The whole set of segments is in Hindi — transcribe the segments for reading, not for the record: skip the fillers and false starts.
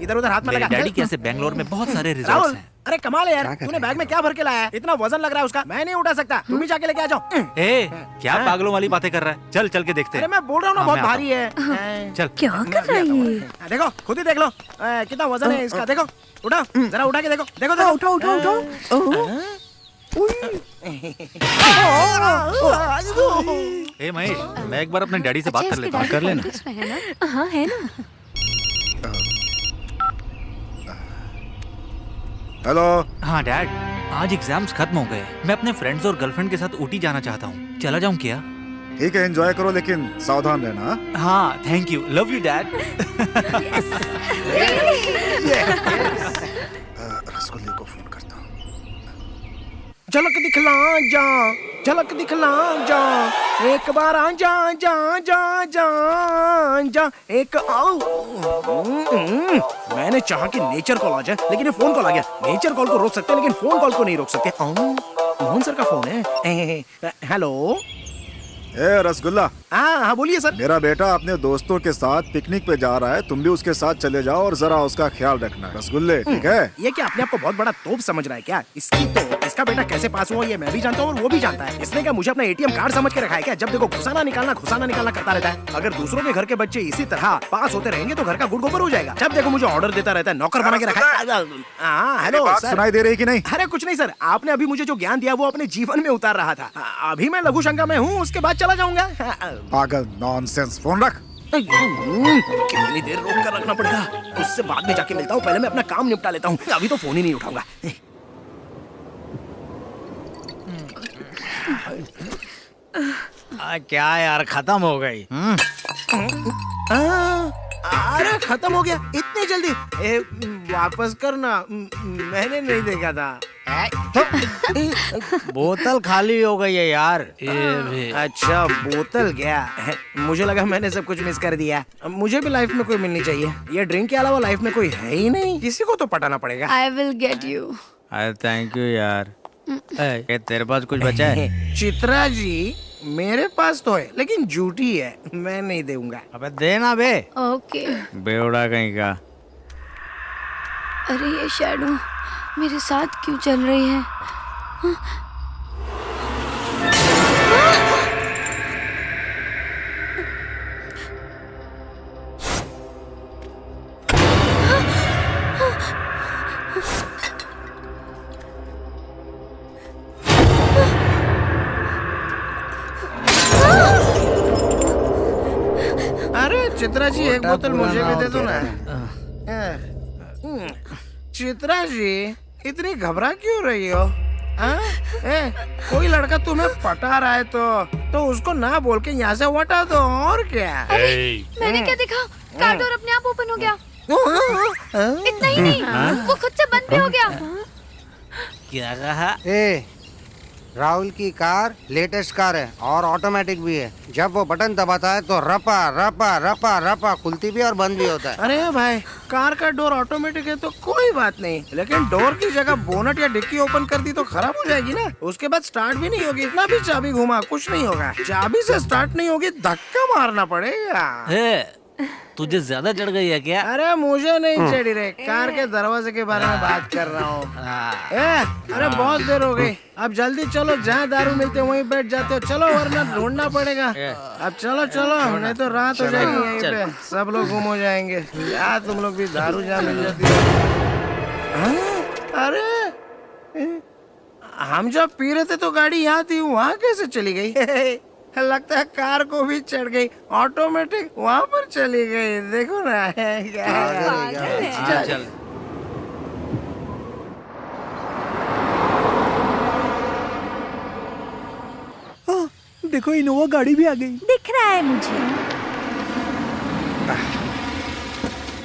इधर उधर हाथ में मेरे लगा। डैडी के ऐसे बेंगलोर में बहुत सारे रिजॉर्ट्स राहुल, हैं। अरे कमाल है यार, तूने बैग में क्या भर के लाया है? इतना वजन लग रहा है उसका, मैं नहीं उठा सकता, तुम ही जाके लेके आ जाओ। ए, क्या पागलों वाली बातें कर रहा है? चल चल के देखते अरे हैं। मैं बोल रहा हूँ ना, हाँ, बहुत मैं आता भारी है। चल। क्या कर रहा है ये? देखो खुद ही देख लो कितना वजन है इसका। देखो उठा, जरा उठा के देखो। देखो देखो, उठाओ उठाओ उठाओ। ए महेश, मैं एक बार अपने डैडी से बात कर लेता हूँ। कर लेना। हाँ है ना। हेलो। हाँ डैड, आज एग्जाम्स खत्म हो गए। मैं अपने फ्रेंड्स और गर्लफ्रेंड के साथ ऊटी जाना चाहता हूँ। चला जाऊँ क्या? ठीक है, एंजॉय करो लेकिन सावधान रहना। हाँ thank you, love you dad. रसगुल्ले को फोन करता हूँ। झलक दिखला जा, झलक दिखला जा, एक बार आ जा जा जा जा जा, एक आओ। मैंने चाहा कि नेचर कॉल आ जाए, लेकिन ये फोन कॉल आ गया। नेचर कॉल को रोक सकते हैं लेकिन फोन कॉल को नहीं रोक सकते। मोहन सर का फोन है। हेलो। ए रसगुल्ला। हाँ बोलिए सर। मेरा बेटा अपने दोस्तों के साथ पिकनिक पे जा रहा है, तुम भी उसके साथ चले जाओ और जरा उसका ख्याल रखना। रसगुल्ले ठीक है? ये क्या अपने आप को बहुत बड़ा तोप समझ रहा है क्या? इसका बेटा कैसे पास हुआ ये मैं भी जानता हूँ और वो भी जानता है। इसने क्या मुझे अपना एटीएम कार्ड समझ के रखा है क्या? जब देखो घुसाना निकालना करता रहता है। अगर दूसरों के घर के बच्चे इसी तरह पास होते रहेंगे तो घर का गुड़ गोबर हो जाएगा। जब देखो मुझे ऑर्डर देता रहता है, नौकर बना के रखा है। हाँ हेलो सर। सुनाई दे रही कि नहीं? अरे कुछ नहीं सर, आपने अभी मुझे जो ज्ञान दिया वो अपने जीवन में उतार रहा था। अभी मैं लघु शंका में हूँ, उसके बाद चला जाऊंगा। पागल, नॉनसेंस, फोन रख। कितनी देर रोक कर रखना पड़ेगा? उससे बाद में जाके मिलता हूँ, पहले मैं अपना काम निपटा लेता हूँ। अभी तो फोन ही नहीं उठाऊंगा। क्या यार, खत्म हो गई। अरे खत्म हो गया इतनी जल्दी? वापस करना, मैंने नहीं देखा था। बोतल खाली हो गई है यार। अच्छा बोतल गया, मुझे लगा मैंने सब कुछ मिस कर दिया। मुझे भी लाइफ में कोई मिलनी चाहिए। ये ड्रिंक के अलावा लाइफ में कोई है ही नहीं, किसी को तो पटाना पड़ेगा। I will get you. अरे थैंक यू यार। तेरे पास कुछ बचा है? चित्रा जी मेरे पास तो है लेकिन झूठी है, मैं नहीं दूंगा। अबे देना बे। ओके। बेवड़ा कहीं का। अरे ये शैडो मेरे साथ क्यों चल रही है? अरे चित्रा जी एक बोतल मुझे भी दे दो ना। चित्रा जी इतनी घबरा क्यों रही हो? कोई लड़का तुम्हें पटा रहा है तो उसको ना बोल के यहाँ से हटा दो, और क्या? मैंने क्या देखा? कार डोर अपने आप ओपन हो गया। इतना ही नहीं, वो खुद से बंद भी हो गया। क्या कहा? राहुल की कार लेटेस्ट कार है और ऑटोमेटिक भी है। जब वो बटन दबाता है तो रपा रपा रपा रपा खुलती भी और बंद भी होता है। अरे भाई, कार का डोर ऑटोमेटिक है तो कोई बात नहीं, लेकिन डोर की जगह बोनट या डिक्की ओपन कर दी तो खराब हो जाएगी ना। उसके बाद स्टार्ट भी नहीं होगी, इतना भी चाबी घुमा कुछ नहीं होगा। चाबी से स्टार्ट नहीं होगी, धक्का मारना पड़ेगा। तुझे ज्यादा चढ़ गई है क्या? अरे मुझे नहीं चढ़ी रे, कार के दरवाजे के बारे में बात कर रहा हूँ। अरे बहुत देर हो गई, अब जल्दी चलो, जहाँ दारू मिलते वहीं बैठ जाते हो। चलो वरना ढूंढना पड़ेगा। अब चलो चलो, नहीं तो रात हो जाएगी यहीं पे, सब लोग गुम हो जाएंगे। यार तुम लोग भी दारू जहाँ मिल जाती है। अरे हम जब पी रहे थे तो गाड़ी यहाँ थी, वहाँ कैसे चली गई? लगता है कार को भी चढ़ गई, ऑटोमेटिक वहाँ पर चली गई। देखो ना क्या। चल। देखो इनोवा गाड़ी भी आ गई। दिख रहा है मुझे।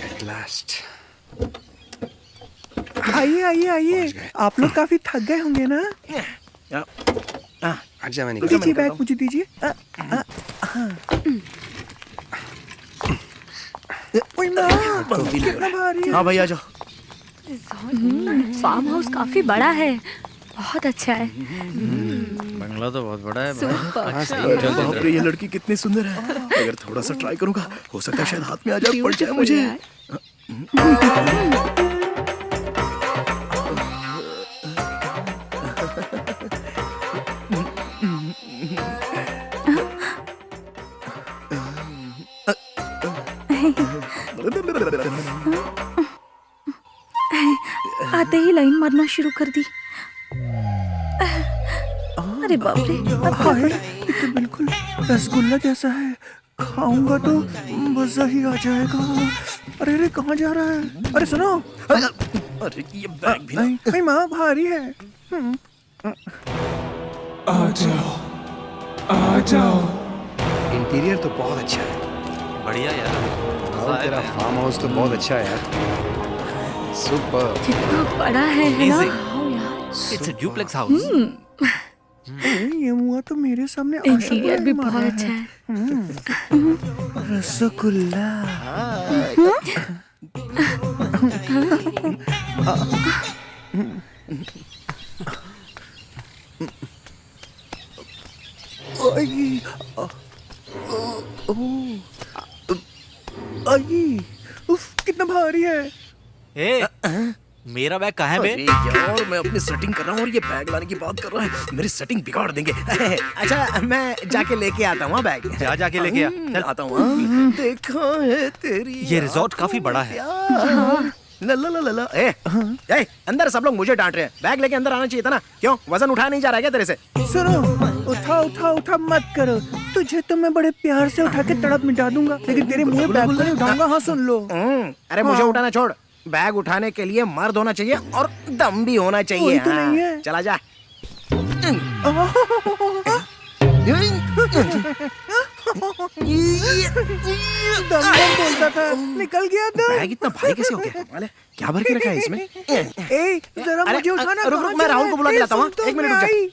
At last. आइए आइए आइए, आप लोग काफी थक गए होंगे ना? अच्छा मैंने दीजिए बैग, मुझे दीजिए। ओए माँ, कितना भारी है। हाँ भाई आ जाओ। फार्म हाउस काफी बड़ा है, बहुत अच्छा है। बंगला तो बहुत बड़ा है सुपर। बाप रे, ये लड़की कितनी सुंदर है। अगर थोड़ा सा ट्राई करूंगा हो सकता है शायद हाथ में आ जाए, पड़ जाए मुझे। आते ही लाइन मारना शुरू कर दी। अरे बाप रे, अब क्या हाय, ये तो बिल्कुल रसगुल्ला जैसा है। खाऊंगा तो मजा ही आ जाएगा। अरे अरे कहाँ जा रहा है? अरे सुनो, अरे ये बैग भी ना। अरे माँ भारी है। इंटीरियर तो बहुत अच्छा है। बढ़िया यार, और तेरा फार्म हाउस तो बहुत अच्छा है यार। सुपर। कितना बड़ा है ना? Amazing. It's a duplex house. ये मुआ तो मेरे सामने इंटीरियर भी मार बहुत रहा अच्छा है। है। रसगुल्ला। आई, आई, उफ, कितना भारी है। ए, मेरा बैग कहाँ है बे? अरे यार मैं अपनी सेटिंग कर रहा हूँ और ये बैग लाने की बात कर रहा है। मेरी सेटिंग बिगाड़ देंगे। अच्छा मैं जाके लेके आता हूँ बैग। जा जाके लेके आ। चल। आता हूँ। हाँ। देखा है तेरी ये रिजॉर्ट काफी बड़ा है। यार। ला ला ला ला ला। ए, अंदर सब लोग मुझे डांट रहे हैं। बैग लेके अंदर आना चाहिए था ना। क्यों वजन उठा नहीं जा रहा है क्या तेरे से? सुनो, उठा उठा उठा मत करो। तुझे तो मैं बड़े प्यार से उठा के तड़प मिटा दूंगा, लेकिन तेरे मुंह में बैग को नहीं उठाऊंगा। हाँ सुन लो। अरे मुझे उठाना छोड़। बैग उठाने के लिए मर्द होना चाहिए और दम भी होना चाहिए। कोई तो हाँ। नहीं है। चला जा। दम बोलता था, निकल गया था। बैग इतना भारी कैसे हो गया? कमाल है। क्या भर के रखा है इसमें? ए, जरा अरे, मुझे उठाना। रुक, कहाँ मैं जा राहुल रहा को बुला है? के लाता हूँ, सुन तो, एक मिनट मैं रुक जा। आई।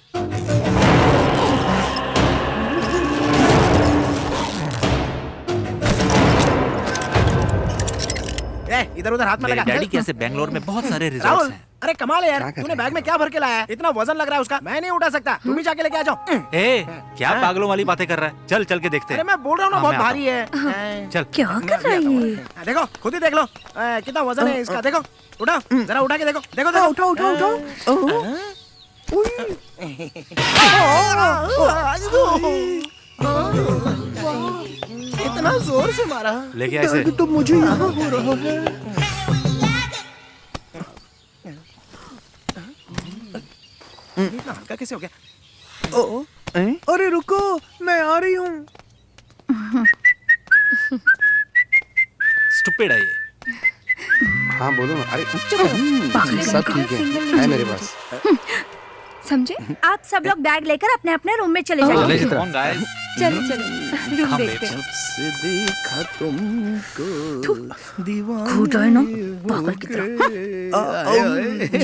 इधर उधर हाथ में मेरे लगा। डैडी के यहाँ से बैंगलोर में बहुत सारे रिजॉर्ट्स राहुल, हैं। अरे कमाल है यार। क्या कर तूने रहा बैग में क्या भर के लाया है? इतना वजन लग रहा है उसका। मैं नहीं उठा सकता। तुम ही जाके लेके आ जाओ। ए, क्या पागलों वाली बातें कर रहा है? चल चल के देखते अरे हैं। मैं बोल रहा हूँ ना, हाँ, बहुत मैं आता भारी है। चल। क्या कर रहा है ये? देखो खुद ही देख लो। कितना वजन है इसका। देखो उठा, जरा उठा के देखो। देखो हाँ, देखो। उठा उठा उठा। इतना जोर से मारा। लेके आ इसे। दर्द तो मुझे यहाँ हो रहा है। इतना हल्का कैसे हो गया? ओ, अरे रुको, मैं आ रही हूँ। स्टूपिड है ये। हाँ बोलो ना। अरे पागल सब का ठीक सिंगल है मेरे पास। समझे? आप सब लोग बैग लेकर अपने अपने रूम में चले चले जाइए। चित्रा। Come on, guys. चलो चलो, रूम Come, देखते babes. हैं। से देखा तुमको दीवाना। कूद रहे ना, पागल की तरह।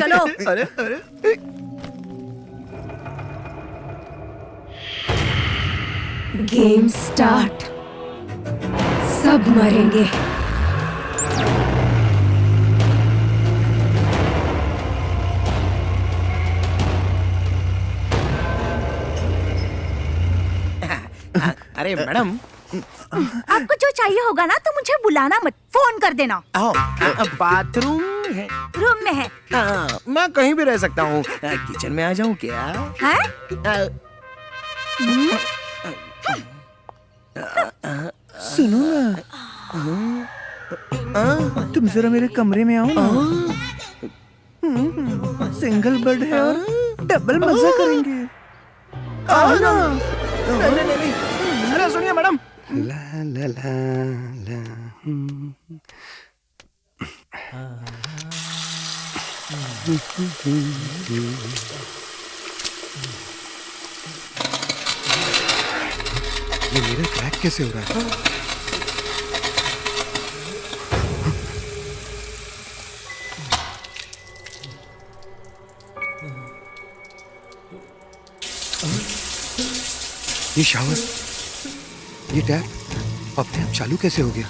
चलो। अरे अरे गेम स्टार्ट। सब मरेंगे। अरे मैडम, आपको जो चाहिए होगा ना तो मुझे बुलाना मत, फोन कर देना। बाथरूम है? रूम में है। मैं कहीं भी रह सकता हूँ। किचन में आ जाऊँ क्या? हैं? सुनो ना, तुम जरा मेरे कमरे में आओ ना। सिंगल बेड है और डबल मजा करेंगे। आओ ना। नहीं। अरे सुनिए मैडम। ला ला ला ला। ये मेरा क्रैक कैसे हो रहा है? ये शावर, ये टैप अपने आप चालू कैसे हो गया?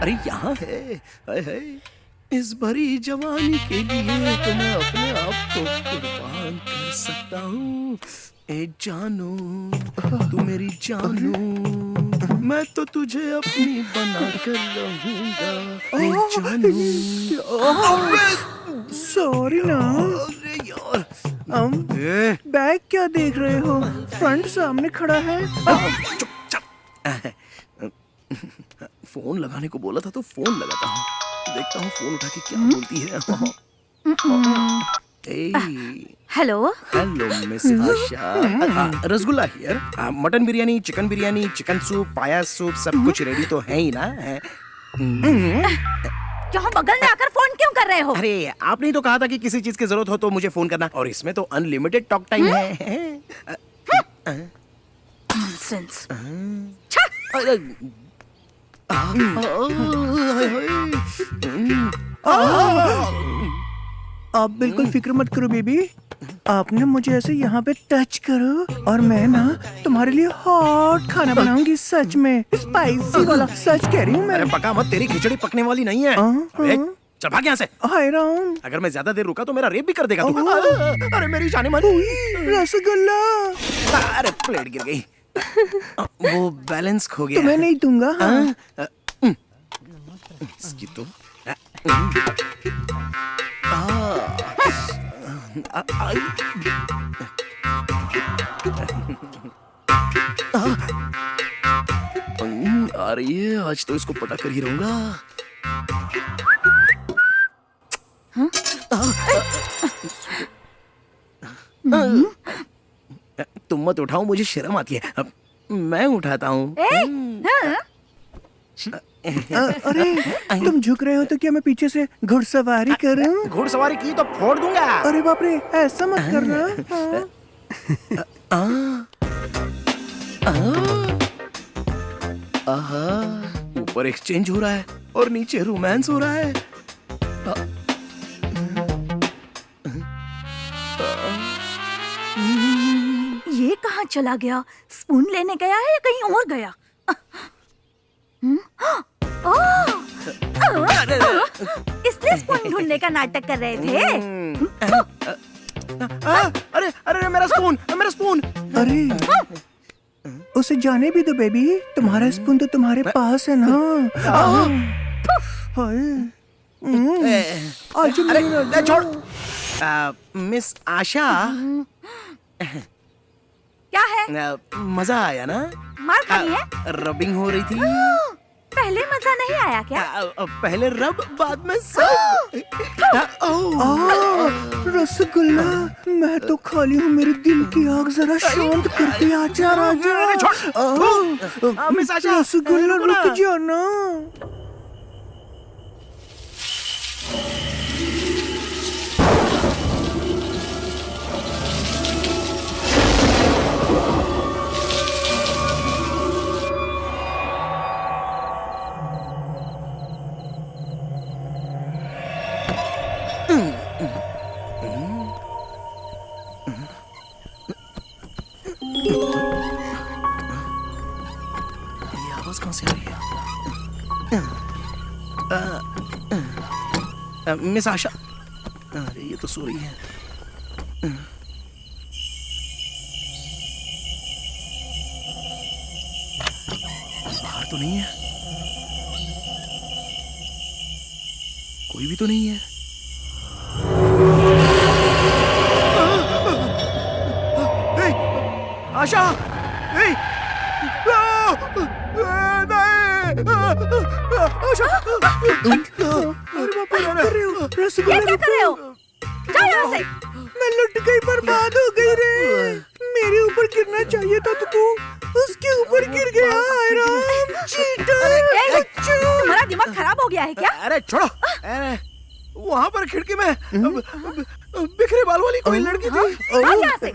अरे अरे यहाँ है। हाय हाय, इस भरी जवानी के लिए तो मैं अपने आप को कुर्बान कर सकता हूँ। ए जानू, तू मेरी जानू, मैं तो तुझे अपनी बना कर रहूंगा। ए जानू। सॉरी ना। अरे यार, बैग क्या देख रहे हो? फ्रंट सामने खड़ा है। फोन लगाने को बोला था तो फोन लगाता हूँ। देखता हूँ फोन उठा के क्या बोलती है। Hello. Hello miss Asha. Rasgulla here. Mutton biryani, chicken biryani, chicken soup, पाया सूप सब कुछ रेडी तो है ही ना? यहाँ बगल में आकर फोन क्यों कर रहे हो? अरे आपने ही तो कहा था कि किसी चीज की जरूरत हो तो मुझे फोन करना, और इसमें तो अनलिमिटेड टॉक टाइम है। नॉनसेंस। आप बिल्कुल फिक्र मत करो बेबी। आपने मुझे ऐसे यहाँ पे टच करो और मैं ना तुम्हारे लिए हॉट खाना बनाऊंगी। सच में स्पाइसी वाला, सच कह रही हूँ मैं। अरे पका मत, तेरी खिचड़ी पकने वाली नहीं है। अबे, चल भाग यहाँ से। हाय राम। अगर मैं ज्यादा देर रुका तो मेरा रेप भी कर देगा तू। अरे मेरी जाने मन। रसगुल्ला। अरे प्लेट गिर गई। वो बैलेंस खो गया। तुम्हें नहीं दूंगा। इसकी तो आ रही है। आज तो इसको पटा कर ही रहूंगा। तुम मत उठाओ, मुझे शर्म आती है। अब मैं उठाता हूँ। अरे तुम झुक रहे हो तो क्या मैं पीछे से घुड़सवारी करूं? घुड़सवारी की तो फोड़ दूंगा। अरे बाप रे, ऐसा मत करना। ऊपर एक्सचेंज हो रहा है और नीचे रोमांस हो रहा है। ये कहाँ चला गया? स्पून लेने गया है या कहीं और गया? इसलिए स्पून ढूंढने का नाटक कर रहे थे। अरे अरे मेरा स्पून, मेरा स्पून। अरे उसे जाने भी दो बेबी, तुम्हारा स्पून तो तुम्हारे पास है ना। आज अरे छोड़। मिस आशा, क्या है? मजा आया ना? मार खानी है? रबिंग हो रही थी। पहले मजा नहीं आया क्या? पहले रब, बाद में सब। रसगुल्ला, मैं तो खाली हूँ। मेरे दिल की आग जरा शांत करती। आजा राजा। मिस आशा, रसगुल्ला रुक जाना। आवाज कहाँ से आ रही है? मिस आशा, अरे ये तो सो रही है। बाहर तो नहीं है, कोई भी तो नहीं है। आशा, ये क्या कर रहे हो? जाओ यहाँ से। मैं लुट गई, बर्बाद हो गई रे। मेरे ऊपर गिरना चाहिए था तो तू उसके ऊपर गिर गया। हाय राम, चीटर। तुम्हारा दिमाग खराब हो गया है क्या? अरे छोड़ो। अरे वहाँ पर खिड़की में बिखरे बाल वाली कोई लड़की थी। भाग यहाँ से।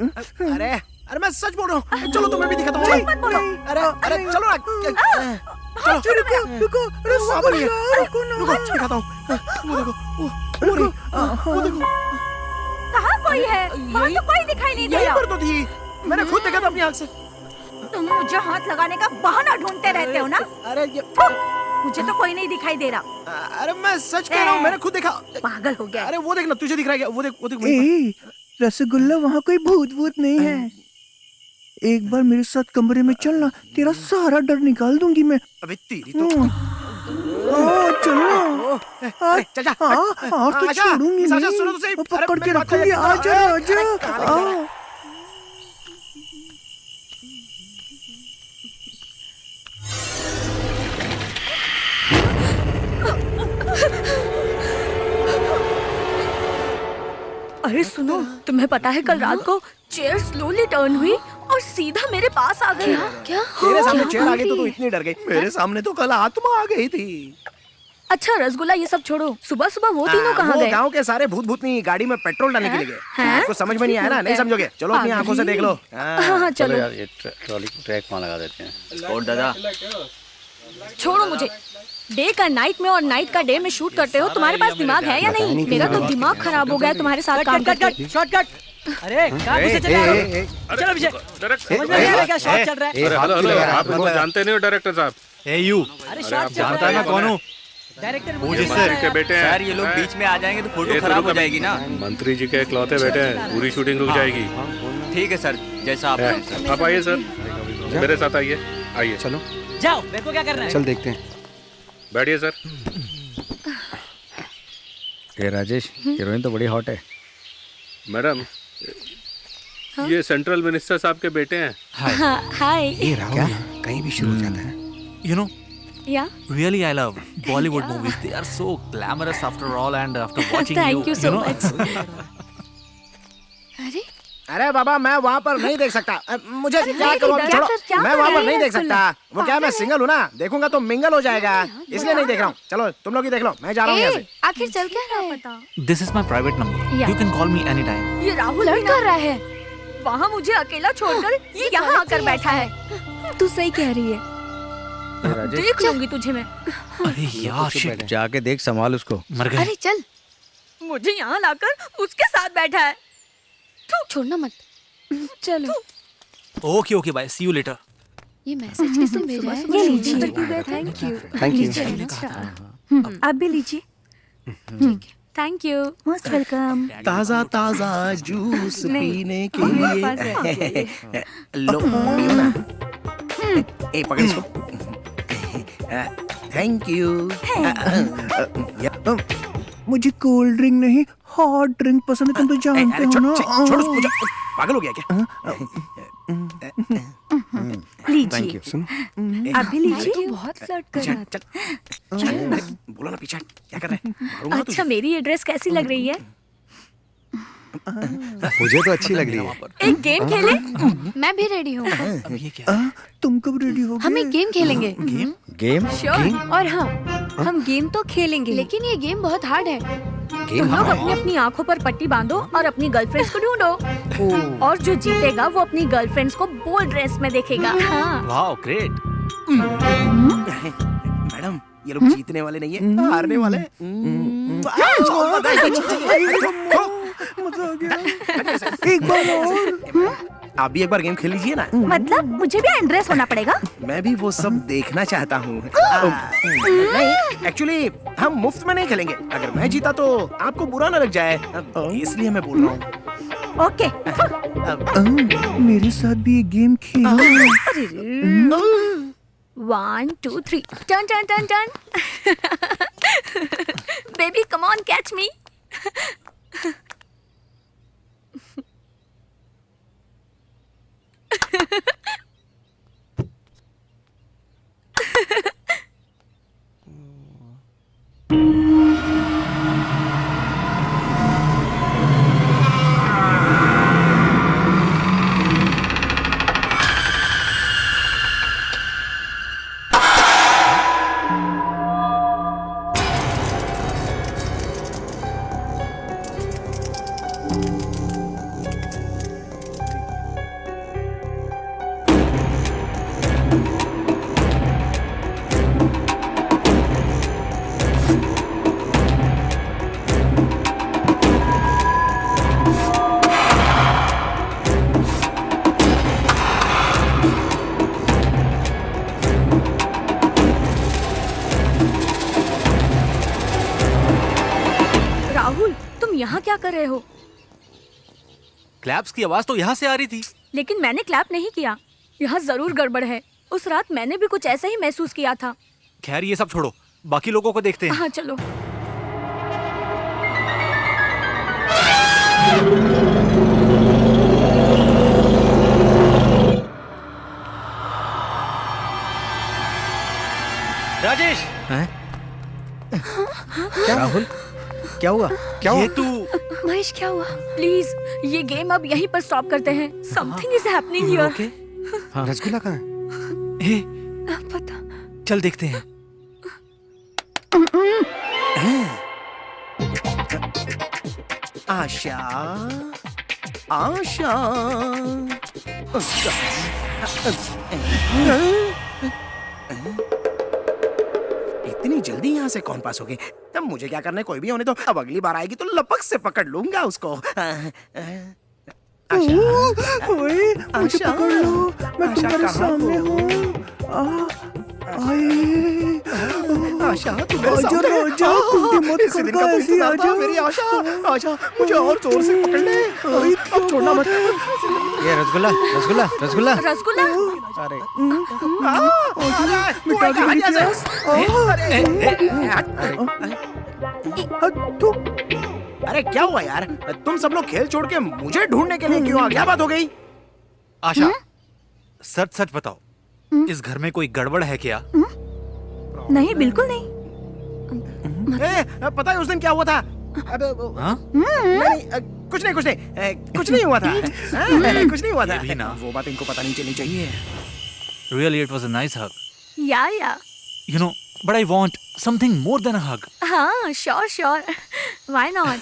अरे अरे मैं सच बोल रहा हूँ। चलो तुम्हें भी दिखाता हूँ। मत बोलो। अरे अरे चलो ना। रुको, वहाँ पर ही है। रुको ना। रुको दिखाता हूँ। वो देखो, वो रही। वो देखो, कहाँ कोई है? वहाँ तो कोई दिखाई नहीं दे यहीं रहा। पर तो थी। मैंने खुद देखा था अपनी आँख से। तुम मुझे हाथ लगाने का बहाना ढूंढते रहते हो ना? अरे ये मुझे तो कोई नहीं दिखाई दे रहा। अरे मैं सच कह रहा हूँ, मैंने खुद देखा। पागल हो गया। अरे वो देखना, तुझे दिख रहा है क्या? वो देख वहीं पर। ए रसगुल्ला, वहाँ कोई भूत भूत नहीं है। एक बार मेरे साथ कमरे में चलना, तेरा सारा डर निकाल दूंगी मैं। अबे तेरी तो चलना। चल जा। हाँ तो आजा, छोड़ूंगी आजा, नहीं। सुनो तो सही। पकड़ अरे के मेरी बात रखूंगी। तो- आजा अरे, आजा। कहाँ लेके जा रहा है? अरे सुनो, तुम्हें पता है कल रात को चेयर स्लोली टर्न हुई और सीधा मेरे पास आ गई। क्या? तेरे सामने क्या चेयर आ गई तो हुई? तू इतनी डर गई। मेरे सामने तो कल आत्मा आ गई थी। अच्छा रसगुल्ला, ये सब छोड़ो, सुबह सुबह वो तीनों कहाँ वो गए? गांव के सारे भूत भूतनी गाड़ी में पेट्रोल डालने के लिए गए। हैं? आपको समझ में नहीं आया ना? नहीं समझोगे? चलो अपनी आंखों से देख लो। हाँ हाँ चलो। यार ये ट्रॉली को ट्रैक वहाँ लगा देते हैं। और दादा छोड़ो मुझे। डे का नाइट में और नाइट का डे में शूट करते हो। तुम्हारे पास दिमाग है या नहीं? मेरा तो दिमाग खराब हो गया है तुम्हारे साथ काम करके। शॉर्टकट। अरे कहाँ घुसे चले आ रहे हो? चलो अभिषेक, समझ में नहीं आ रहा क्या शॉट चल रहा है? हेलो हेलो, आप हमको जानते नहीं हो डायरेक्टर साहब? ए यू अरे शॉट चल जानता रहा है मैं है। कौन हूँ? डायरेक्टर मुझे मुझे सर के बेटे हैं। सर ये लोग बीच में आ जाएंगे तो फोटो खराब हो जाएगी ना। मंत्री जी के इकलौते बेटे हैं, पूरी शूटिंग रुक जाएगी। ठीक है सर, जैसा आप कहें सर। आप आइए सर, मेरे साथ आइए। आइए, चलो जाओ, मेरे को क्या करना है? चल देखते हैं। बैठिए सर। ये राजेश, हीरोइन तो बड़ी हॉट है। मैडम, ये सेंट्रल मिनिस्टर साहब के बेटे हैं। हाय। ये राहुल कहीं भी शुरू हो जाता है। You know, या really I love Bollywood movies. They are so glamorous after all, and after watching Thank you so know. much. अरे अरे बाबा, मैं वहाँ पर नहीं देख सकता। मुझे क्या नहीं, करो, क्या छोड़ो। क्या मैं कर वहाँ रहे पर हैं नहीं देख रसगुल्ला? सकता। वो क्या, मैं सिंगल हूँ ना, देखूंगा तो मिंगल हो जाएगा, इसलिए नहीं देख रहा हूँ। चलो तुम लोग ही देख लो, मैं जा रहा हूँ यहाँ से। आखिर चल क्या रहा है? This is my private number. Yeah. You can call me anytime. ये राहुल फ्लर्ट कर रहा है। वहाँ मुझे अकेला छोड़कर ये यहाँ आकर बैठा है। तू सही कह रही है। देख लूंगी तुझे मैं। अरे यार शिट, जाके देख, संभाल उसको। मर गए। अरे चल, मुझे यहाँ लाकर उसके साथ बैठा है। छोड़ना मत। चलो। Okay okay bye, see you later. ये मैसेज किसने भेजा है? ये लीजिए। Thank you. Thank you. आप भी लीजिए। Thank you. Most welcome. ताजा ताजा जूस पीने के मेरे पास है। लिए लो, पियो ना। ए पकड़ इसको। Thank you. मुझे कोल्ड ड्रिंक नहीं, हॉट ड्रिंक पसंद है। तुम तो जानते अरे हो छोड़ ना। छोड़ उसको, पागल हो गया क्या? लीजिए। सुनो, आप भी लीजिए। बहुत फ्लर्ट कर रहा था। अरे, बोलो ना पीछे, क्या कर रहे हैं? मारूंगा तुझे। अच्छा, मेरी ये ड्रेस कैसी लग रही है? मुझे तो अच्छी लग रही है। एक गेम खेले? मैं भी रेडी हूँ। अब ये क्या? तुम कब रेडी हो हम एक गेम खेलेंगे। गेम? श्योर। और हाँ, हम गेम तो खेलेंगे, लेकिन ये गेम बहुत हार्ड है। तुम लोग अपनी अपनी आंखों पर पट्टी बांधो और अपनी गर्लफ्रेंड्स को ढूंढो। और जो जीतेगा वो अपनी गर्लफ्रेंड्स को बोल्ड ड्रेस में देखेगा। हाँ। Wow great. मैडम, ये लोग जीतने वाले नहीं है, हारने वाले हैं। मजा आ गया। एक बार और। आप भी एक बार गेम खेल लीजिए ना। मतलब मुझे भी अनड्रेस होना पड़ेगा? मैं भी वो सब देखना चाहता हूँ। नहीं, एक्चुअली हम मुफ्त में नहीं खेलेंगे। अगर मैं जीता तो आपको बुरा न लग जाए, इसलिए मैं बोल रहा हूँ। ओके। मेरे साथ भी एक game Khelo. 1 2 3 turn turn turn turn. Baby come on, catch मी। कर रहे हो? क्लैप्स की आवाज तो यहाँ से आ रही थी। लेकिन मैंने क्लैप नहीं किया। यहाँ जरूर गड़बड़ है। उस रात मैंने भी कुछ ऐसा ही महसूस किया था। खैर ये सब छोड़ो, बाकी लोगों को देखते हैं। हाँ चलो। राजेश, राहुल क्या हुआ? क्या ये हुआ? तू महेश क्या हुआ? प्लीज ये गेम अब यहीं पर स्टॉप करते हैं। Something is happening here. Okay? Rasgulla कहाँ है? हे, पता। चल देखते हैं। आशा, आशा। इतनी जल्दी यहाँ से कौन पास हो गए? तब मुझे क्या करना है, कोई भी होने दो। अब अगली बार आएगी तो लपक से पकड़ लूंगा उसको। आशा, मुझे पकड़ लो, मैं तुम्हारे सामने हूँ। आशा, तुम मेरे सामने हो। इसी दिन का इंतजार था मेरी आशा। आशा, मुझे और जोर से पकड़ ले। अब छोड़ना मत। ये रसगुल्ला, रसगुल्ला, रसगुल्ला। रसगुल्ला। अरे अरे क्या हुआ यार? तुम सब लोग खेल छोड़ के मुझे ढूंढने के लिए क्यों आ? क्या बात हो गई? आशा, सच सच बताओ, इस घर में कोई गड़बड़ है क्या? नहीं, बिल्कुल नहीं। पता है उस दिन क्या हुआ था? हाँ? नहीं, कुछ नहीं कुछ नहीं हुआ था। कुछ नहीं हुआ था। ये भी ना। वो बात इनको पता नहीं चलनी चाहिए। Really, it was a nice hug. या You know, but I want something more than a hug. हाँ, श्योर व्हाई नॉट।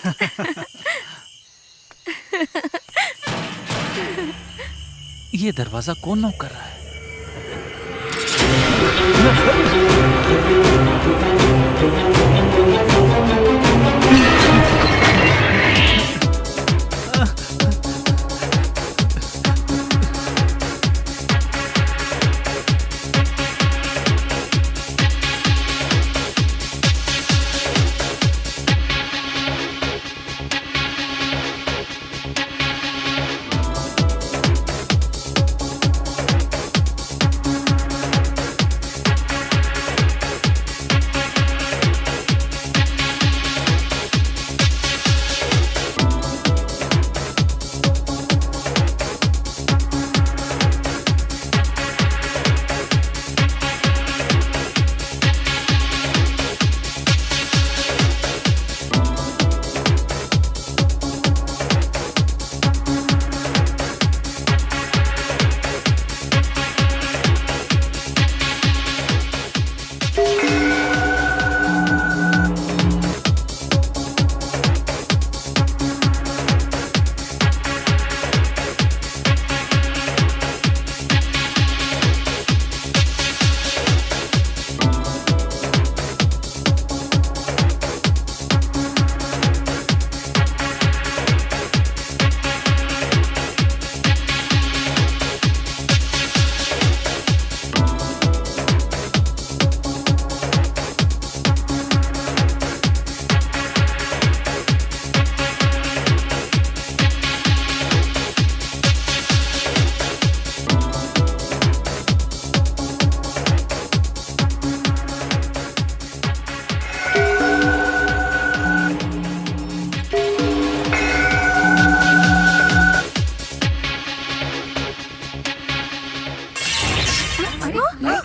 ये दरवाजा कौन नॉक कर रहा है?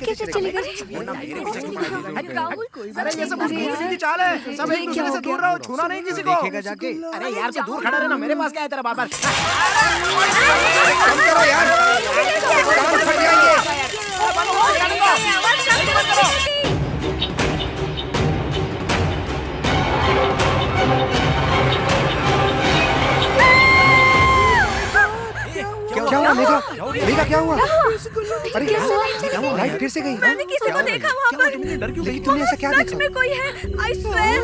कैसे चले गए? राहुल, अरे ये सब की चाल है। सब एक दूसरे से दूर रहो, छूना नहीं किसी को। देखेगा जाके। अरे यार तू दूर खड़ा रहना, मेरे पास क्या है तेरा बार-बार? कम करो यार, कान फट जाएंगे। क्या हुआ मेघा? मेघा क्या हुआ? अरे क्या हुआ? लाइट फिर से गई। मैंने किसी को देखा वहाँ पर। लेकिन तुमने ऐसा क्या सच देखा? में कोई है, I swear।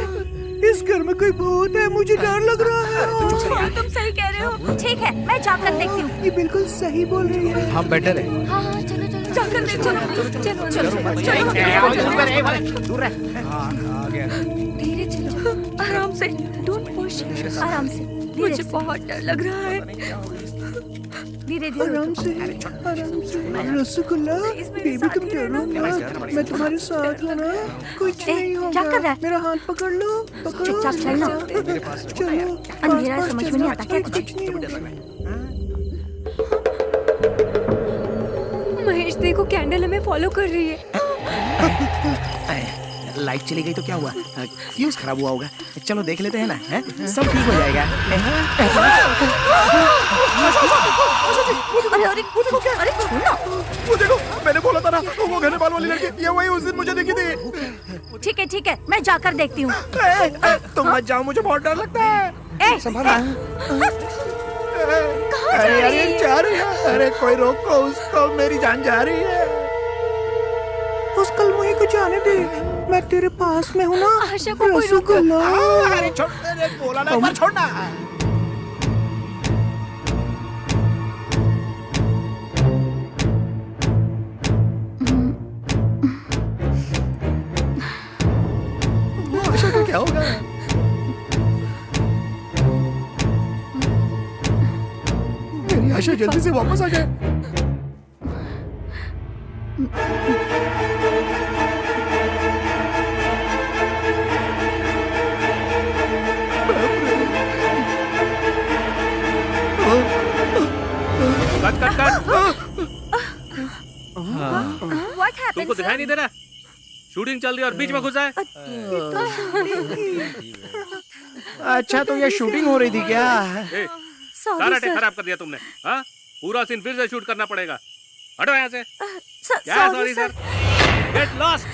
इस घर में कोई भूत है, मुझे डर लग रहा है। हाँ, तुम सही कह रहे हो। ठीक है, मैं जाकर देखती हूँ। ये बिल्कुल सही बोल रही है। हाँ बेटर है। हाँ हाँ चलो चलो जाकर देख, चलो। दूर रह। धीरे चलो। आराम से, डोंट पुश, आराम से। मुझे बहुत डर लग रहा है। धीरे धीरे आराम से आराम से। रसगुल्ला बेबी तुम डरो मत, मैं तुम्हारे साथ हूँ ना, कुछ नहीं होगा। क्या कर रहा है? मेरा हाथ पकड़ लो, पकड़ो। चुपचाप चलना। चलो अंधेरा है, समझ में नहीं आता क्या कुछ नहीं होगा। महेश देखो, कैंडल हमें फॉलो कर रही है। लाइट चली गई तो क्या हुआ? फ्यूज खराब हुआ होगा। चलो देख लेते हैं ना, हैं? सब ठीक हो जाएगा। अरे अरे अरे सुनो। वो देखो, मैंने बोला था ना, वो घने बाल वाली लड़की, ये वही उस दिन मुझे दिखी थी। ठीक है, मैं जाकर देखती हूँ। तुम मत जाओ, मुझे बहुत डर लगता है। अरे अरे जा रही है, अरे कोई रोको उसको, मेरी जान जा रही है। उस कलमुही को जाने दे, मैं तेरे पास में हूँ ना। आशा को कोई रोको। रसगुल्ला। अरे छोड़, अरे बोला ना एक बार छोड़ना। वो आशा का क्या होगा? मेरी आशा जल्दी से वापस आ जाए। Cut cut cut. What happened, तुमको दिखाई नहीं दे रहा? शूटिंग चल रही है और बीच में घुसा है। अच्छा तो ये शूटिंग हो रही थी क्या? ए, सारा टेक खराब कर दिया तुमने। हाँ, पूरा सीन फिर से शूट करना पड़ेगा। हटो यहाँ से। क्या सॉरी सर? Get lost.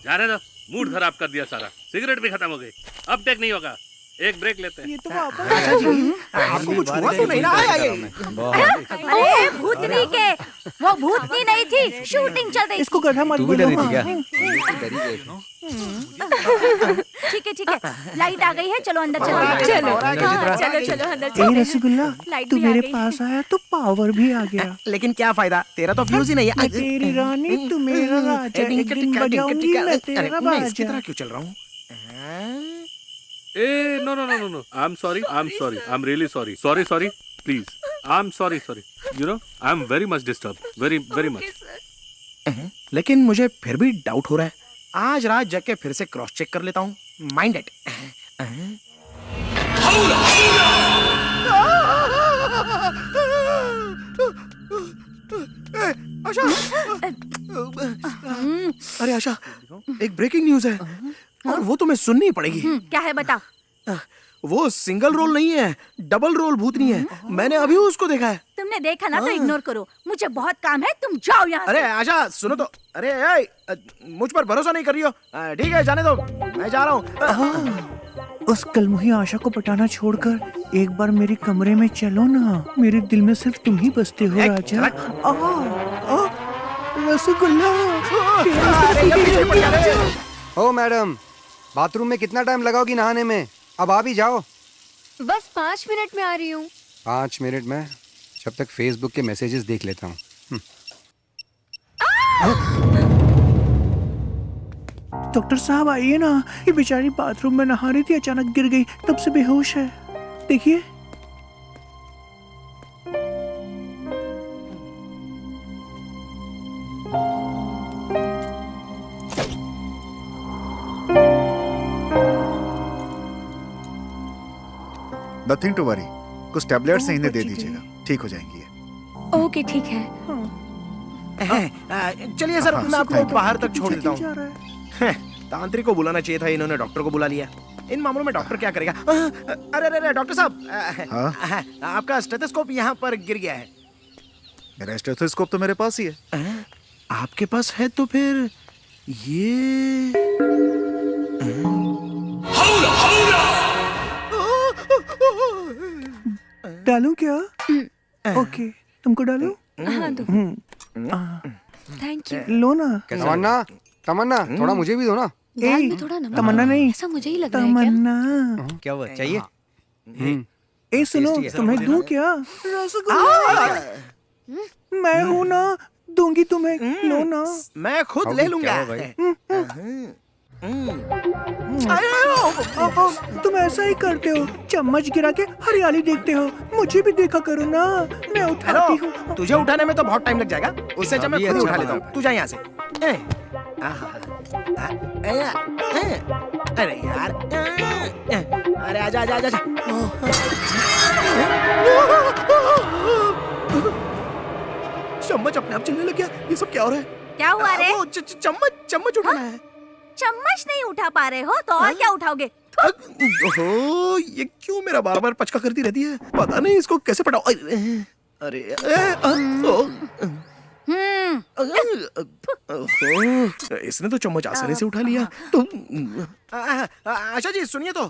जाने दो, मूड खराब कर दिया सारा। सिगरेट भी खत्म हो गई, अब टेक नहीं होगा। एक ब्रेक लेते हैं। ये तो वापस आशा जी, आपको कुछ हुआ तो नहीं ना? अरे भूतनी के, वो भूतनी नहीं थी, शूटिंग चल रही। इसको गड्ढा मत तू भी डरी बोलो। थी क्या? ठीक है, लाइट आ गई है, चलो अंदर चलो। चलो अंदर ए चलो। रसगुल्ला, लाइट तू भी आ मेरे गई। पास आया तो पावर भी आ गया। लेकिन क्या फायदा, तेरा तो फ्यूज ही नहीं मैं है। तेरी रानी, तू मेरा राजा, एक दिन बजाऊंगी मैं तेरा मैं इसकी बाजा। तरह क्यों चल रहा हूँ? Ah no no no no no, I am sorry, I am really sorry, sorry please, I am sorry, you know I am very much disturb, very much. लेकिन मुझे फिर भी डाउट हो रहा है। आज रात जग के फिर से क्रॉस चेक कर लेता हूँ। Mind it. आशा, अरे आशा, एक ब्रेकिंग न्यूज है और वो तुम्हें सुननी पड़ेगी। क्या है बता। वो सिंगल रोल नहीं है, डबल रोल भूतनी है। मैंने अभी उसको देखा है। तुमने देखा ना तो इग्नोर करो, मुझे बहुत काम है, तुम जाओ यहाँ से। अरे आशा सुनो तो। अरे मुझ पर भरोसा नहीं कर रही हो? ठीक है जाने दो, मैं जा रहा हूँ। उस कलमुही आशा को पटाना छोड़कर एक बार मेरे कमरे में चलो ना। मेरे दिल में सिर्फ तुम ही बसते हो राजा। रसगुल्ला। ओ मैडम, बाथरूम में कितना टाइम लगाओगी नहाने में? अब आ भी जाओ। बस 5 मिनट में आ रही हूँ। 5 मिनट में? जब तक फेसबुक के मैसेजेस देख लेता हूँ। डॉक्टर साहब आइए ना, ये बेचारी बाथरूम में नहा रही थी, अचानक गिर गई, तब से बेहोश है। देखिए। नथिंग टू वरी, कुछ टैबलेट्स हैं, इन्हें दे दीजिएगा, ठीक हो जाएंगी ये। ओके ठीक है। चलिए सर, मैं आपको बाहर तक छोड़ देता जा हूँ। रहा है। तांत्रिक को बुलाना चाहिए था, इन्होंने डॉक्टर को बुला लिया। इन मामलों में डॉक्टर क्या करेगा? अरे अरे डॉक्टर साहब, आपका स्टेथोस्कोप यहाँ पर गिर गया है। मेरा स्टेथोस्कोप तो मेरे पास ही है। आपके पास है तो फिर ये डालूं क्या? ओके, तुमको डालूं? हाँ दो। Thank you. लो ना। तमन्ना, तमन्ना, थोड़ा मुझे भी दो ना। दाल में थोड़ा नमक तमन्ना नहीं, ऐसा मुझे ही लग रहा है क्या? तमन्ना। क्या हुआ, चाहिए? ए सुनो, तुम्हें दूं क्या? रसगुल्ला। मैं हूं ना, दूंगी तुम्हें, लो ना। मैं खुद ले लूंगा। तुम ऐसा ही करते हो, चम्मच गिरा के हरियाली देखते हो। मुझे भी देखा करो ना, मैं उठाती हूँ। तुझे उठाने में तो बहुत टाइम लग जाएगा, उससे अच्छा मैं खुद ही उठा लेता हूँ। तू जा यहाँ से। अरे यार, अरे आजा आजा आजा। चम्मच अपने आप चलने लग गया। ये सब क्या हो रहा है? क्या हुआ रे? चम्मच उठाना है। चम्मच नहीं उठा पा रहे हो तो और क्या उठाओगे? ओहो, ये क्यों मेरा बार बार पचका करती रहती है? पता नहीं इसको कैसे पटाओ। अरे इसने तो चम्मच आसानी से उठा लिया। आशा जी सुनिए तो।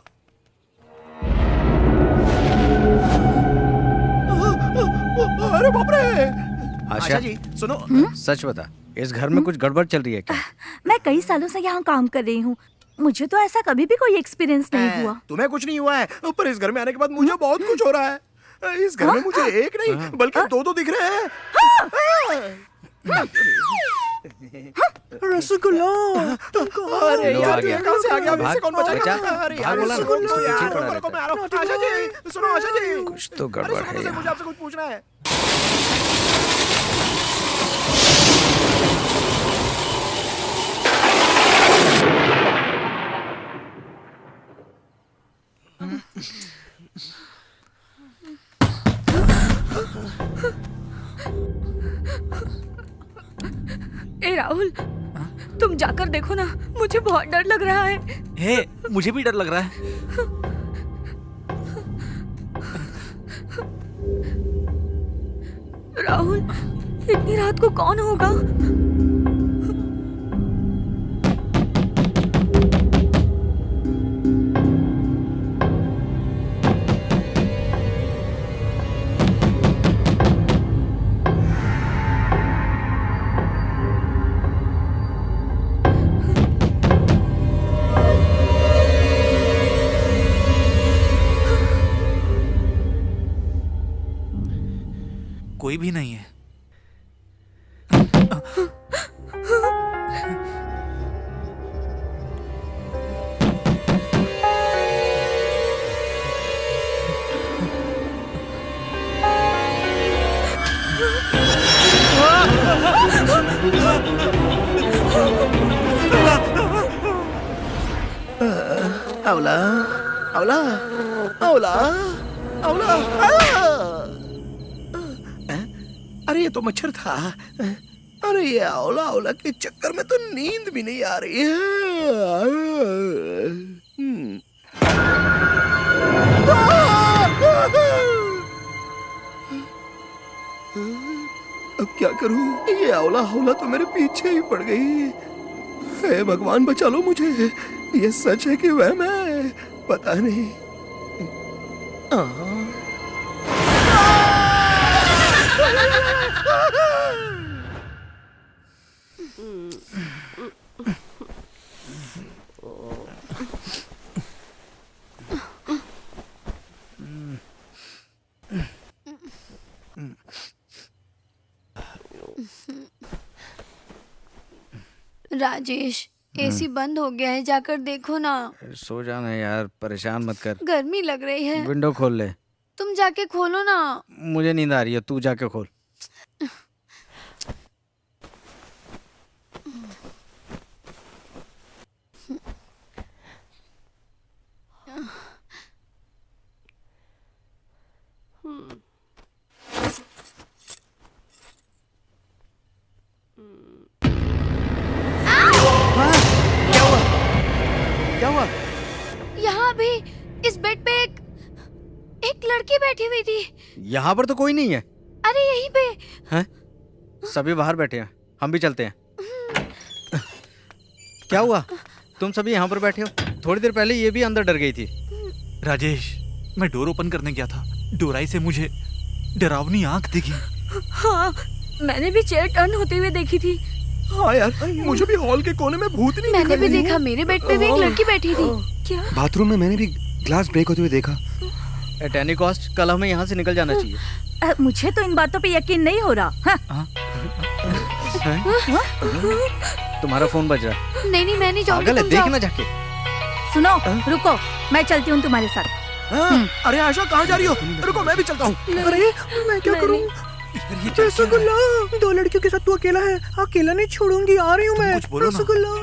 अरे बाप रे। आशा जी सुनो। सच बता, इस घर में कुछ गड़बड़ चल रही है क्या? मैं कई सालों से यहाँ काम कर रही हूँ, मुझे तो ऐसा कभी भी कोई एक्सपीरियंस नहीं हुआ। तुम्हें कुछ नहीं हुआ है, पर इस घर में आने के बाद मुझे बहुत कुछ हो रहा है। इस घर में मुझे एक नहीं बल्कि दो दिख रहे हैं। रसगुल्ला। अरे यार, ये कहाँ से आ गया? अभी से कौन बचाएगा? अरे यार, बोला ना, रसगुल्ला पीछे यार, पड़ा रुको, रहता मैं आ रहा हूँ। आशा जी सुनो, आशा जी कुछ तो गड़बड़ है यहाँ। मुझे आपसे कुछ पूछना है। ए राहुल, तुम जाकर देखो ना, मुझे बहुत डर लग रहा है। हे, मुझे भी डर लग रहा है। राहुल, इतनी रात को कौन होगा? कोई भी नहीं है। अवला, अवला, अवला, अवला। अरे ये तो मच्छर था। अरे ये अवला अवला के चक्कर में तो नींद भी नहीं आ रही है। अब क्या करूं? ये अवला अवला तो मेरे पीछे ही पड़ गई। हे भगवान बचा लो मुझे। ये सच है कि वह मैं, पता नहीं। राजेश, एसी बंद हो गया है, जाकर देखो ना। सो जाना यार, परेशान मत कर। गर्मी लग रही है। विंडो खोल ले। तुम जाके खोलो ना। मुझे नींद आ रही है, तू जाके खोल। क्या हुआ? यहाँ भी इस बेड पे एक लड़की बैठी हुई थी। यहाँ पर तो कोई नहीं है। अरे यहीं पे। हैं? सभी बाहर बैठे हैं, हम भी चलते हैं। क्या हुआ? तुम सभी यहाँ पर बैठे हो? थोड़ी देर पहले ये भी अंदर डर गई थी। राजेश, मैं डोर ओपन करने गया था, डोराई से मुझे डरावनी आंख दिखी। हाँ, मैंने भी चेयर टर्न होते हुए देखी थी। हाँ यार, मुझे भी हॉल के कोने में भूतनी मैंने भी देखा, मेरे बेड पे भी एक लड़की बैठी थी। क्या? बाथरूम में मैंने भी ग्लास ब्रेक होते हुए देखा। एट एनी कॉस्ट कल हमें यहाँ से निकल जाना चाहिए। मुझे तो इन बातों पे यकीन नहीं हो रहा। हाँ? तुम्हारा फोन बज रहा। नहीं नहीं मैं नहीं जाऊंगी, पागल है, तुम देख जाओ। ना जाके। सुनो, रुको, मैं चलती हूँ तुम्हारे साथ। अरे आशा कहाँ जा रही हो? रुको मैं भी चलता हूँ। अरे मैं क्या करूँ? रसगुल्ला, 2 लड़कियों के साथ तू अकेला है। अकेला नहीं छोड़ूंगी, आ रही हूँ मैं। रसगुल्ला।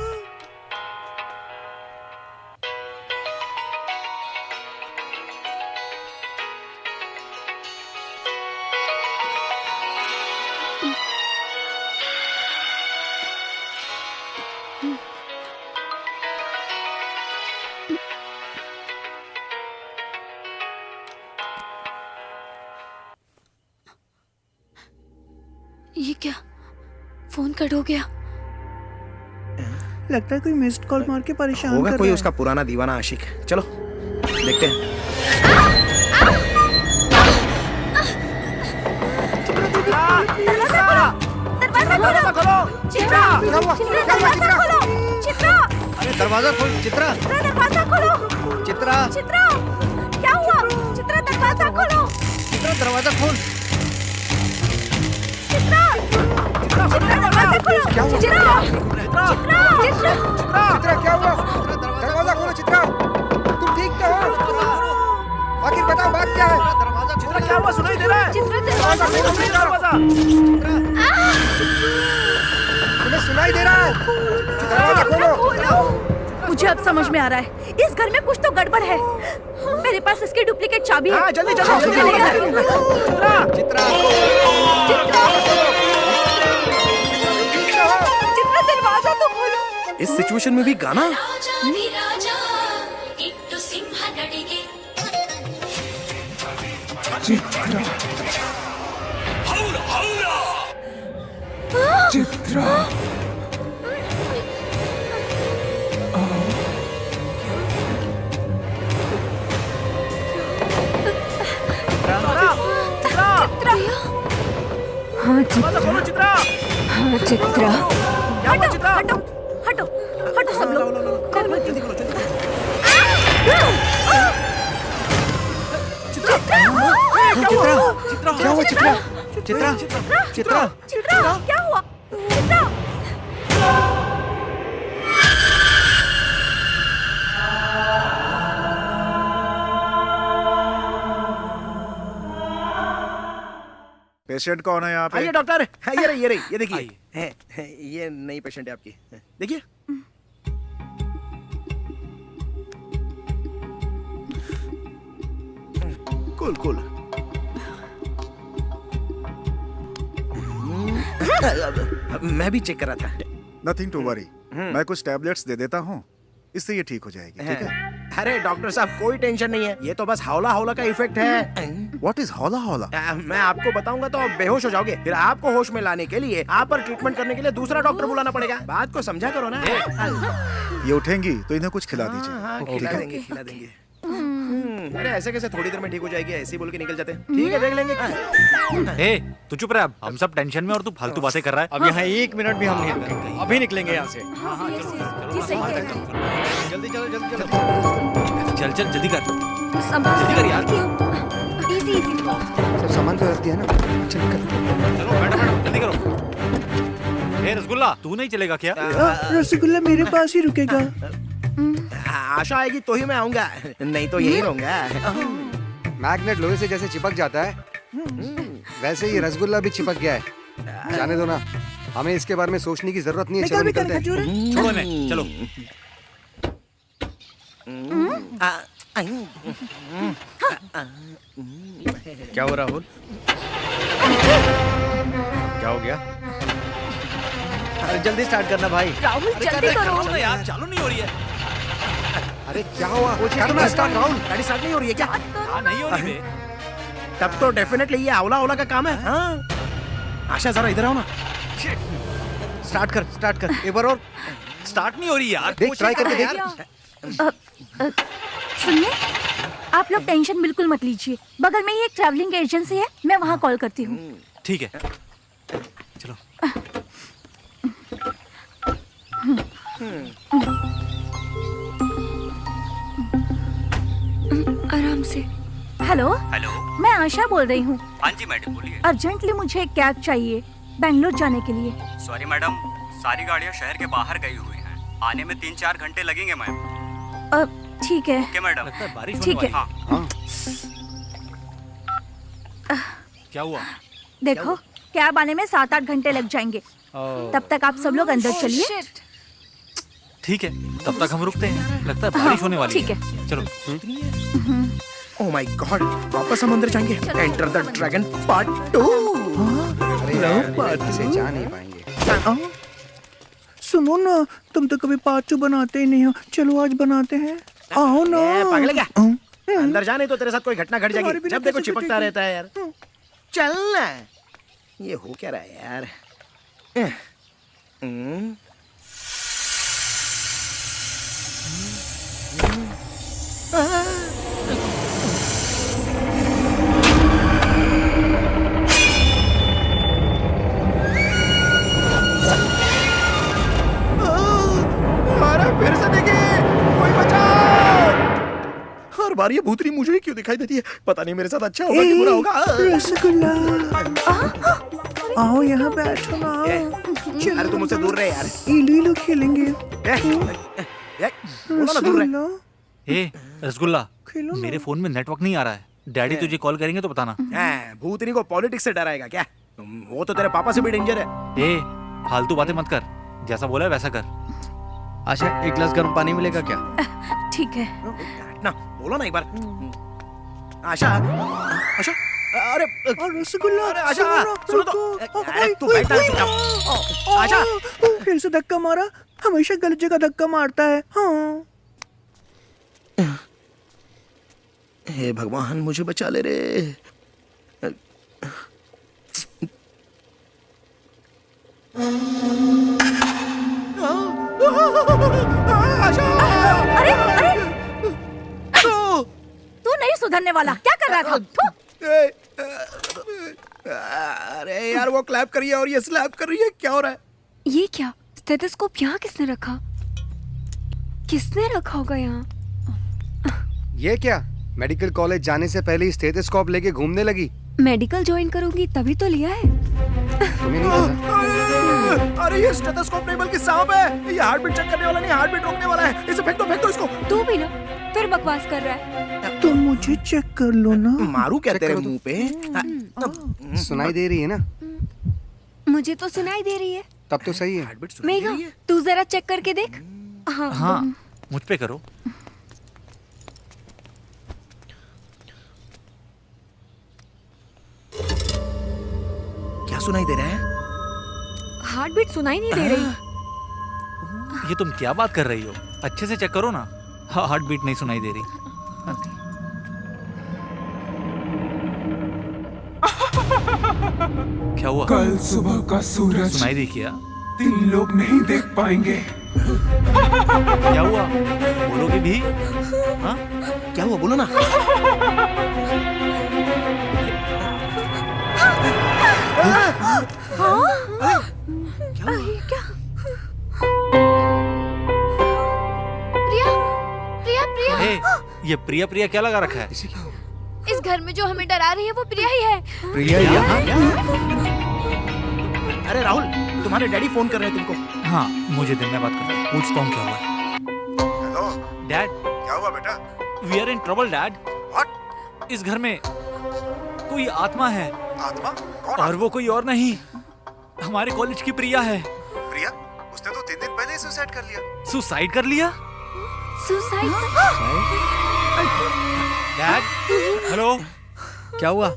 ये क्या, फोन कट हो गया। लगता है कोई मिस्ड कॉल मार के परेशान होगा कर कोई रहा उसका पुराना दीवाना आशिक। चलो देखते हैं। दरवाजा खोलो, चित्रा, दरवाजा खोलो, चित्रा, अरे दरवाजा खोल चित्रा। दरवाजा खोलो, चित्रा, चित्रा, क्या हुआ? चित्रा दरवाजा खोलो, चित्रा दरवाजा खोल। चित्रा, दरवाजा खोलो, चित्रा, चित्रा क्या हुआ? दरवाजा खोलो चित्रा। तुम ठीक तो हो? आखिर बताओ बात क्या है? चित्रा क्या हुआ, सुनाई दे रहा है? चित्रा दरवाजा खोलो, तुम्हें सुनाई दे रहा है? दरवाजा खोलो। मुझे अब समझ में आ रहा है, इस घर में कुछ तो गड़बड़ है। मेरे पास इसकी डुप्लीकेट चाबी है। जल्दी जल्दी जल्दी। चित्रा चित्रा दरवाजा तो खोलो। इस सिचुएशन में भी गाना। चित्रा। हाँ चित्रा, हाँ चित्रा, हटो हटो हटो हटो सब लोग। चित्रा क्या हुआ? चित्रा चित्रा चित्रा चित्रा क्या हुआ? चित्रा पेशेंट कौन है यहाँ पे? आइए डॉक्टर, ये रही, ये देखिए, ये नई पेशेंट है आपकी। देखिए। Cool cool. मैं भी चेक कर रहा था। नथिंग टू वरी, मैं कुछ टैबलेट्स दे देता हूँ, इससे ये ठीक हो जाएगी। ठीक है? अरे डॉक्टर साहब कोई टेंशन नहीं है, ये तो बस हौला हौला का इफेक्ट है। व्हाट इज हौला हौला? मैं आपको बताऊंगा तो आप बेहोश हो जाओगे, फिर आपको होश में लाने के लिए आप पर ट्रीटमेंट करने के लिए दूसरा डॉक्टर बुलाना पड़ेगा। बात को समझा करो ना। ये उठेंगी तो इन्हें कुछ खिला दीजिए। खिला देंगे, खिला देंगे। अरे ऐसे कैसे थोड़ी देर में ठीक हो जाएगी, ऐसे ही बोल के निकल जाते हैं। ठीक है, देख लेंगे। ए, तू चुप रह, अब हम सब टेंशन में और तू फालतू बातें कर रहा है। अब यहाँ 1 मिनट भी हम नहीं रुकेंगे, अभी निकलेंगे यहाँ से। जल्दी चलो, जल्दी चलो। चल चल जल्दी कर, संभाल जल्दी कर यार। Easy easy. सब सामान तो रख दिया ना। चल कर। चलो बैठो बैठो, जल्दी करो। ए रसगुल्ला, तू नहीं चलेगा क्या? रसगुल्ला मेरे पास ही रुकेगा। आशा आएगी तो ही मैं आऊंगा, नहीं तो यही रहूंगा। मैग्नेट लोहे से जैसे चिपक जाता है, वैसे ही रसगुल्ला भी चिपक गया है। जाने दो ना, हमें इसके बारे में सोचने की जरूरत नहीं है। चलो निकलते हैं। छोड़ो इन्हें, चलो। क्या हो राहुल? क्या हो गया? अरे जल्दी स्टार्ट करना भाई। राहुल जल्दी करो यार, चालू नहीं हो रही है। अरे क्या हुआ? करना स्टार्ट राहुल। गाड़ी स्टार्ट नहीं हो रही है क्या? हाँ नहीं हो रही बे। तब तो डेफिनेटली ये अवला अवला का काम है। हाँ। आशा जरा इधर आओ ना। स्टार्ट कर, स्टार्ट कर एक बार और। स्टार्ट नहीं हो रही यार। देख, ट्राई करके देख। सुनिए, आप लोग टेंशन बिल्कुल मत लीजिए। बगल में ही एक ट्रैवलिंग एजेंसी है, मैं वहाँ कॉल करती हूँ। ठीक है, चलो। आराम से। हेलो हेलो, मैं आशा बोल रही हूँ। हाँ जी मैडम बोलिए। अर्जेंटली मुझे एक कैब चाहिए बैंगलोर जाने के लिए। सॉरी मैडम, सारी गाड़ियाँ शहर के बाहर गई हुई हैं। आने में 3-4 घंटे लगेंगे मैम। ठीक है। Okay madam. लगता है बारिश ठीक होने है। वाली क्या हुआ? देखो कैब आने में 7-8 घंटे लग जाएंगे। तब तक आप सब लोग अंदर चलिए। ठीक है, तब तक हम रुकते हैं। लगता है बारिश होने वाली ठीक है। चलो। ओह माय गॉड, वापस हम अंदर जाएंगे। Enter the dragon part 2। अरे यार, इसे जा नहीं पाएंगे। सुनो ना, तुम तो कभी पार्ट 2 बनाते ही नहीं हो। चलो आज बनाते हैं। आओ ना। पागल है क्या? अंदर जा, नहीं तो तेरे साथ कोई घटना घट जाएगी। जब देखो चिपकता रहता है यार। चल ना। ये हो क्या रहा है यार? अरे फिर से देखिए, कोई बचाओ! हर बार ये भूतनी मुझे ही क्यों दिखाई देती है? पता नहीं मेरे साथ अच्छा होगा कि बुरा होगा। रसगुल्ला, आओ यहाँ बैठो ना। अरे तुम मुझसे दूर रहे यार। इलू खेलेंगे। बोलो ना, दूर रहे। ए रसगुल्ला, खेलो ना। मेरे फोन में नेटवर्क नहीं आ रहा है। डैडी तुझे कॉल करेंगे तो बताना। भूतनी को पॉलिटिक्स से डराएगा क्या? वो तो तेरे पापा से भी डेंजर है। ए फालतू बातें मत कर, जैसा बोला है वैसा कर। आशा, एक गिलास गर्म पानी मिलेगा क्या? ठीक है। ना बोलो ना एक बार। आशा, आशा, अरे रसगुल्ला, अरे आशा, सुनो तो। अरे तू बैठ ना, चुपचाप। आशा, फिर से धक्का मारा। हमेशा गलत जगह धक्का मारता है। हाँ। हे भगवान, मुझे बचा ले रे। अरे अरे, तू नहीं सुधरने वाला। क्या कर रहा था? अरे यार, वो क्लैप कर रही है और ये स्लैप कर रही है। क्या हो रहा है? ये क्या? स्टेथोस्कोप यहाँ किसने रखा? किसने रखा होगा यहाँ? ये क्या? मेडिकल कॉलेज जाने से पहले ही स्टेथोस्कोप लेके घूमने लगी। मेडिकल ज्वाइन करूंगी तभी तो लिया है। तुम्हें नहीं पता? अरे ये स्टेथोस्कोप नहीं बल्कि सांप है। ये हार्ट बीट चेक करने वाला नहीं, हार्ट बीट रोकने वाला है। इसे फेंक दो इसको। तू भी ना फिर बकवास कर रहा है। तो मुझे चेक कर लो ना। मारू क्या तेरे मुंह पे? सुनाई दे रही है ना? मुझे तो सुनाई दे रही है। तब तो सही है। हार्ट बीट सुनाई दे मेघा, रही है? तू जरा चेक करके देख। हाँ हाँ, मुझ पे करो। क्या सुनाई दे रहा है? हार्ट बीट सुनाई नहीं दे रही। ये तुम क्या बात कर रही हो? अच्छे से चेक करो ना। हार्ट बीट नहीं सुनाई दे रही। क्या हुआ? कल सुबह का सूरज सुनाई दी क्या? 3 लोग नहीं देख पाएंगे। क्या हुआ? बोलोगे भी? हाँ? क्या हुआ? बोलो ना। क्या? प्रिया, प्रिया, प्रिया। ए, ये प्रिया प्रिया क्या लगा रखा है? इस घर में जो हमें डरा रही है वो प्रिया ही है। प्रिया यहाँ? अरे राहुल, तुम्हारे डैडी फोन कर रहे हैं तुमको। हाँ, मुझे दिन में बात कर, पूछता हूँ क्या हुआ। हेलो, डैड, क्या हुआ बेटा? We are in trouble dad. What? इस घर में कोई आत्मा है। आत्मा? कौन? और वो कोई और नहीं, हमारे कॉलेज की प्रिया है। प्रिया? उसने तो 3 दिन पहले ही सुसाइड कर लिया। सुसाइड कर लिया? सुसाइड? Dad, hello. क्या हुआ?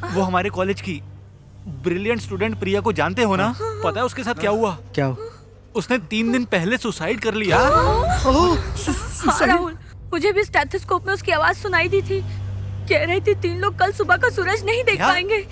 वो हमारे कॉलेज की ब्रिलियंट स्टूडेंट प्रिया को जानते हो ना? पता है उसके साथ क्या हुआ? क्या? उसने 3 दिन पहले सुसाइड कर लिया। हाँ, राहुल, मुझे भी स्टेथोस्कोप में उसकी आवाज सुनाई दी थी। कह रही थी 3 लोग कल सुबह का सूरज नहीं देख क्या? पाएंगे।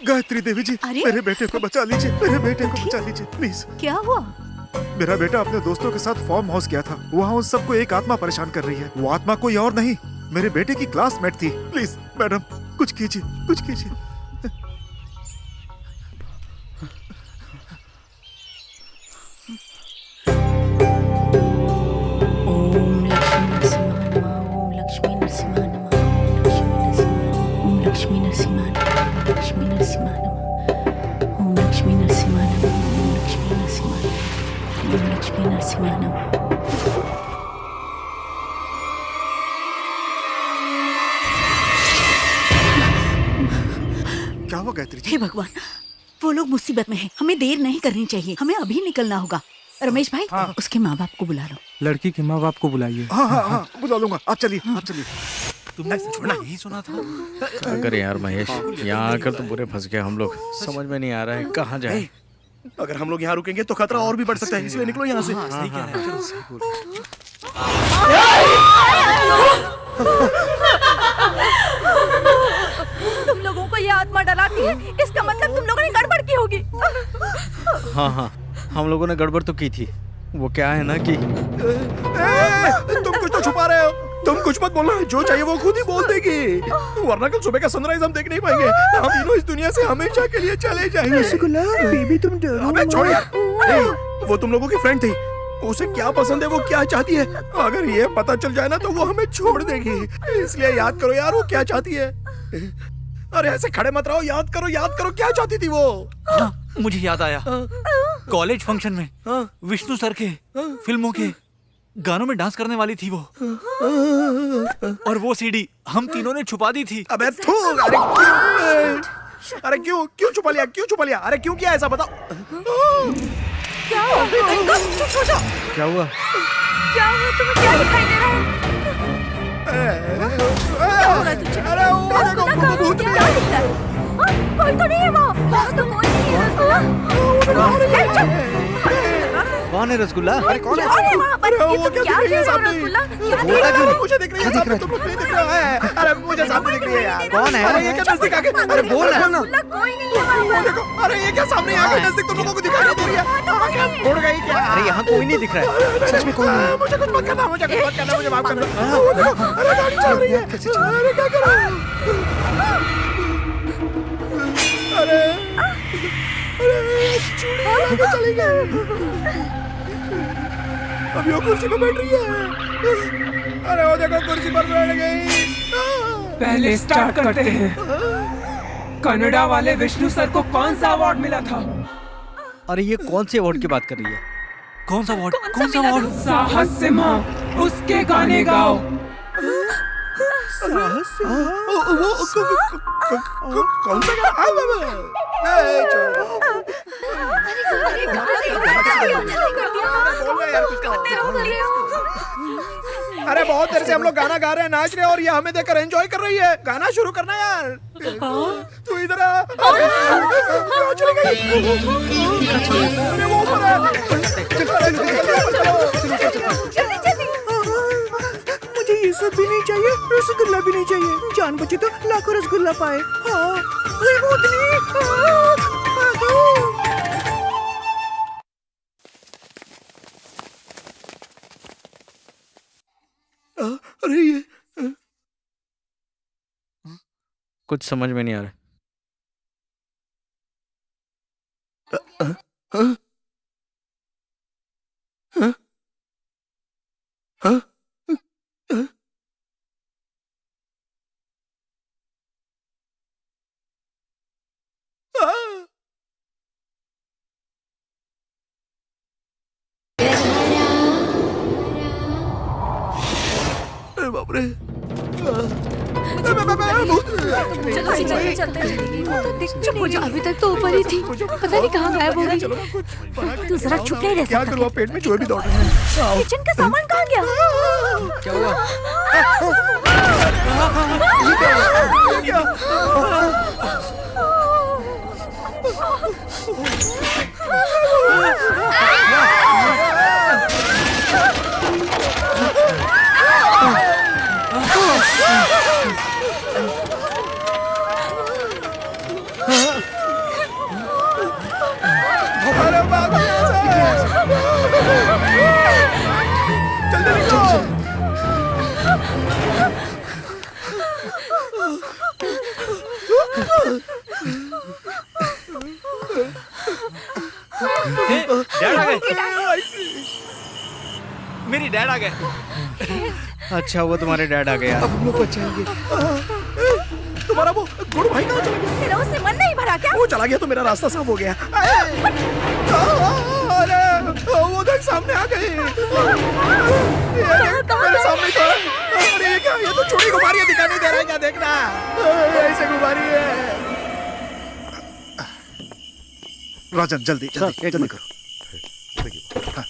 गायत्री देवी जी, अरे? मेरे बेटे को बचा लीजिए, मेरे बेटे को बचा लीजिए प्लीज। क्या हुआ? मेरा बेटा अपने दोस्तों के साथ फार्म हाउस गया था। वहाँ उन सबको एक आत्मा परेशान कर रही है। वो आत्मा कोई और नहीं, मेरे बेटे की क्लासमेट थी। प्लीज मैडम, कुछ कीजिए, कुछ कीजिए। ओम लक्ष्मी नरसिम्हा नमः, ओम लक्ष्मी नरसिम्हा नमः, लक्ष्मी नरसिम्हा नमः, ओम लक्ष्मी नरसिम्हा नमः, ओम लक्ष्मी नरसिम्हा नमः, ओम लक्ष्मी नरसिम्हा नमः। क्या हुआ गायत्री जी? हे भगवान, वो लोग मुसीबत में हैं। हमें देर नहीं करनी चाहिए, हमें अभी निकलना होगा। रमेश भाई, उसके माँ बाप को बुला लो। लड़की के माँ बाप को बुलाइए। हाँ हाँ हाँ, बुला लूंगा। आप चलिए, आप चलिए। तुमने छोड़ा यही सुना था। क्या करें यार महेश, यहाँ आकर तो बुरे फंस गए हम लोग। समझ में नहीं आ रहा है कहाँ जाए। अगर हम लोग यहाँ रुकेंगे तो खतरा और भी बढ़ सकता है, इसलिए निकलो यहाँ से। सही कह रहे हैं। तुम लोगों को ये आत्मा डराती है, इसका मतलब तुम लोगों ने गड़बड़ की होगी। हाँ हाँ, हम लोगों ने गड़बड़ तो की थी। वो क्या है ना कि तुम कुछ तो छुपा रहे हो। तुम कुछ मत बोलना, जो चाहिए वो खुद ही बोल देगी, वरना कल सुबह का सनराइज हम देख नहीं पाएंगे। हम तीनों इस दुनिया से हमेशा के लिए चले जाएंगे। रसगुल्ला बेबी तुम डरो अबे मत। छोड़ यार। वो तुम लोगों की फ्रेंड थी, उसे क्या पसंद है, वो क्या चाहती है, अगर ये पता चल जाए ना तो वो हमें छोड़ देगी। इसलिए याद करो यार, वो क्या चाहती है। अरे ऐसे खड़े मत रहो, याद करो, याद करो, क्या चाहती थी वो। हाँ, मुझे याद आया। कॉलेज फंक्शन में विष्णु सर के फिल्मों के गानों में डांस करने वाली थी वो। और वो सीडी हम तीनों ने छुपा दी थी। अबे थू, अरे क्यों क्यों छुपा लिया, क्यों छुपा लिया, अरे क्यों किया ऐसा बताओ। क्या हुआ? क्या हुआ? क्या हुआ? तुम्हें क्या दिखाई दे रहा है? अरे वो देखो, भूत भी क्या दिख रहा है? हाँ, कोई तो नहीं है वहाँ। वहाँ तो कोई नहीं है रसगुल्ला। कौन है रसगुल्ला? अरे कौन है वहाँ पर? ये तुम क्या देख रहे हो रसगुल्ला? क्या देख रहे हो? मुझे दिख रही है सामने, तुम लोग नहीं दिख रहे है। अरे मुझे सामने दिख रही है यार। कौन है? अरे ये क्या नजदीक आके, अरे बोल ना। रसगुल्ला कोई नहीं है वहाँ वो पर। देखो, अरे ये क्या सामने आके नजदीक तुम लोगों को दिखाई नहीं दे रही है। उड़ गई क्या? अरे यहाँ कोई नहीं दिख रहा है। सच में कोई नहीं। मुझे कुछ मत करना, मुझे कुछ मत करना, मुझे माफ करना। वो देखो, अरे गाड़ी चल रही है। अरे क्या करो? अरे चूड़ी लेके चली गई। अभी वो कुर्सी पे बैठ रही है। अरे वो देखो कुर्सी पर बैठ गई। पहले स्टार्ट करते हैं। कनाडा वाले विष्णु सर को कौन सा अवार्ड मिला था? अरे ये कौन से अवार्ड की बात कर रही है? कौन सा अवार्ड? कौन सा अवार्ड? साहस सिम्हा, उसके गाने गाओ। वो कौन सा गाना? अरे बहुत देर से हम लोग गाना गा रहे हैं, नाच रहे हैं और ये हमें देखकर एंजॉय कर रही है। गाना शुरू करना यार। तू इधर आ। चली गई। अरे वो ऊपर है। मुझे ये सब भी नहीं चाहिए, रसगुल्ला भी नहीं चाहिए। जान बचे तो लाखों रसगुल्ला पाए। हाँ, ये भूतनी। अरे ये कुछ समझ में नहीं आ रहा। अरे बाप रे। चुप हो जा, अभी तक तो ऊपर ही थी, पता नहीं कहाँ गायब हो गई। तू जरा चुप नहीं रह क्या सकता? करूँ, पेट में चूहे भी दौड़ रहे हैं। किचन का सामान कहाँ गया? क्या हुआ? अरे भागो यहाँ से। जल्दी निकलो। डैड आ गए। मेरी डैड आ गए। अच्छा वो तुम्हारे डैड आ गया। अब हम लोग बचाएंगे। तुम्हारा वो गुरु भाई कहाँ चला गया? तेरा उससे मन नहीं भरा क्या? वो चला गया तो मेरा रास्ता साफ हो गया। अरे वो देख सामने आ गई। मेरे सामने तो अरे ये क्या? ये तो छोटी गुब्बारियां दिखाई नहीं दे रहा है क्या? देखना ऐसे गुब्बारी है। राजन जल्दी जल्दी जल्दी करो। हाँ।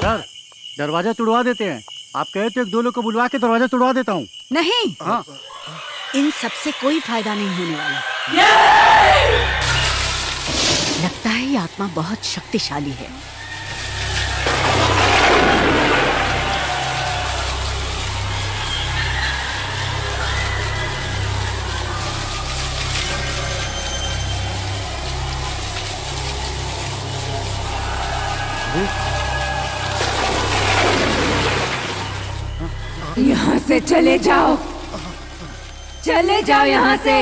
सर दरवाजा तुड़वा देते हैं। आप कहे तो एक दो लोग को बुलवा के दरवाजा तुड़वा देता हूँ। नहीं, हाँ इन सब से कोई फायदा नहीं होने वाला। लगता है ये आत्मा बहुत शक्तिशाली है। यहाँ से चले जाओ, चले जाओ यहाँ से।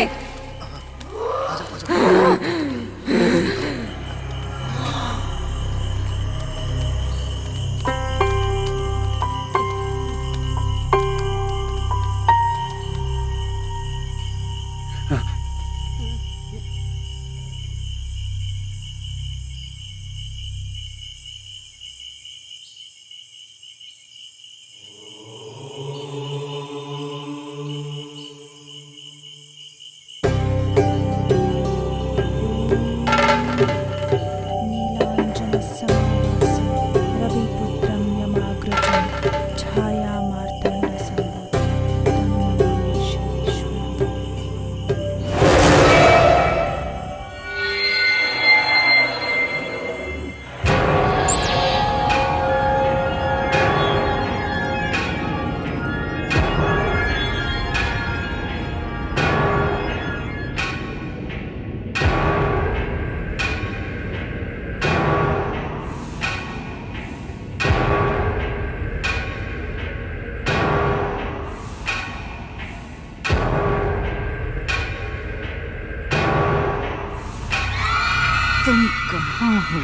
तुम कहाँ हो?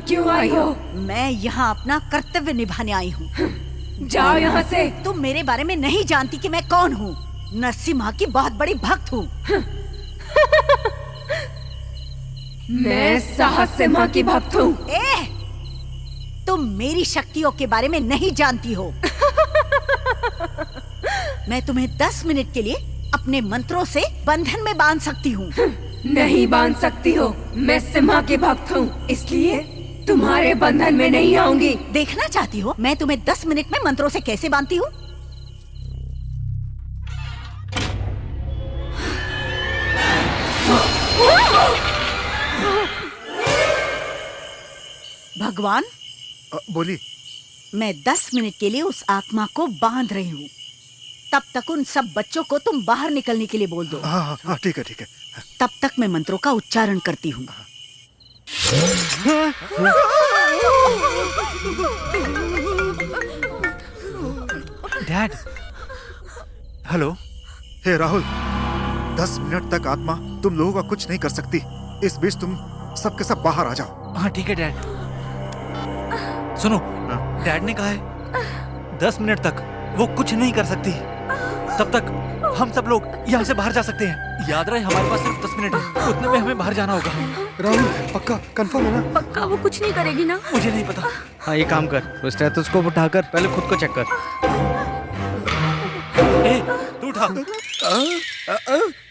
क्यों आई हो? मैं यहाँ अपना कर्तव्य निभाने आई हूँ। जाओ यहाँ से। तुम मेरे बारे में नहीं जानती कि मैं कौन हूँ। नरसिम्हा की बहुत बड़ी भक्त हूँ। मैं साहस सिम्हा की भक्त हूँ। तुम मेरी शक्तियों के बारे में नहीं जानती हो। मैं तुम्हें 10 मिनट के लिए अपने मंत्रों से बंधन में बांध सकती हूँ। नहीं बांध सकती हो। मैं सिम्हा की भक्त हूँ, इसलिए तुम्हारे बंधन में नहीं आऊंगी। देखना चाहती हो मैं तुम्हें 10 मिनट में मंत्रों से कैसे बांधती हूँ? भगवान बोली। मैं 10 मिनट के लिए उस आत्मा को बांध रही हूँ। तब तक उन सब बच्चों को तुम बाहर निकलने के लिए बोल दो। हाँ ठीक है ठीक है। तब तक मैं मंत्रों का उच्चारण करती हूँ। डैड। हेलो। हे राहुल, 10 मिनट तक आत्मा तुम लोगों का कुछ नहीं कर सकती। इस बीच तुम सबके सब बाहर आ जाओ। हाँ ठीक है डैड। सुनो, डैड ने कहा है 10 मिनट तक वो कुछ नहीं कर सकती। तब तक हम सब लोग यहाँ से बाहर जा सकते हैं। याद रहे हमारे पास सिर्फ 10 मिनट है, उतने में हमें बाहर जाना होगा। राहुल पक्का कंफर्म है ना? पक्का वो कुछ नहीं करेगी ना? मुझे नहीं पता। हाँ, ये काम कर, वो स्टेथोस्कोप उठाकर पहले खुद को चेक कर। ए, तू उठा।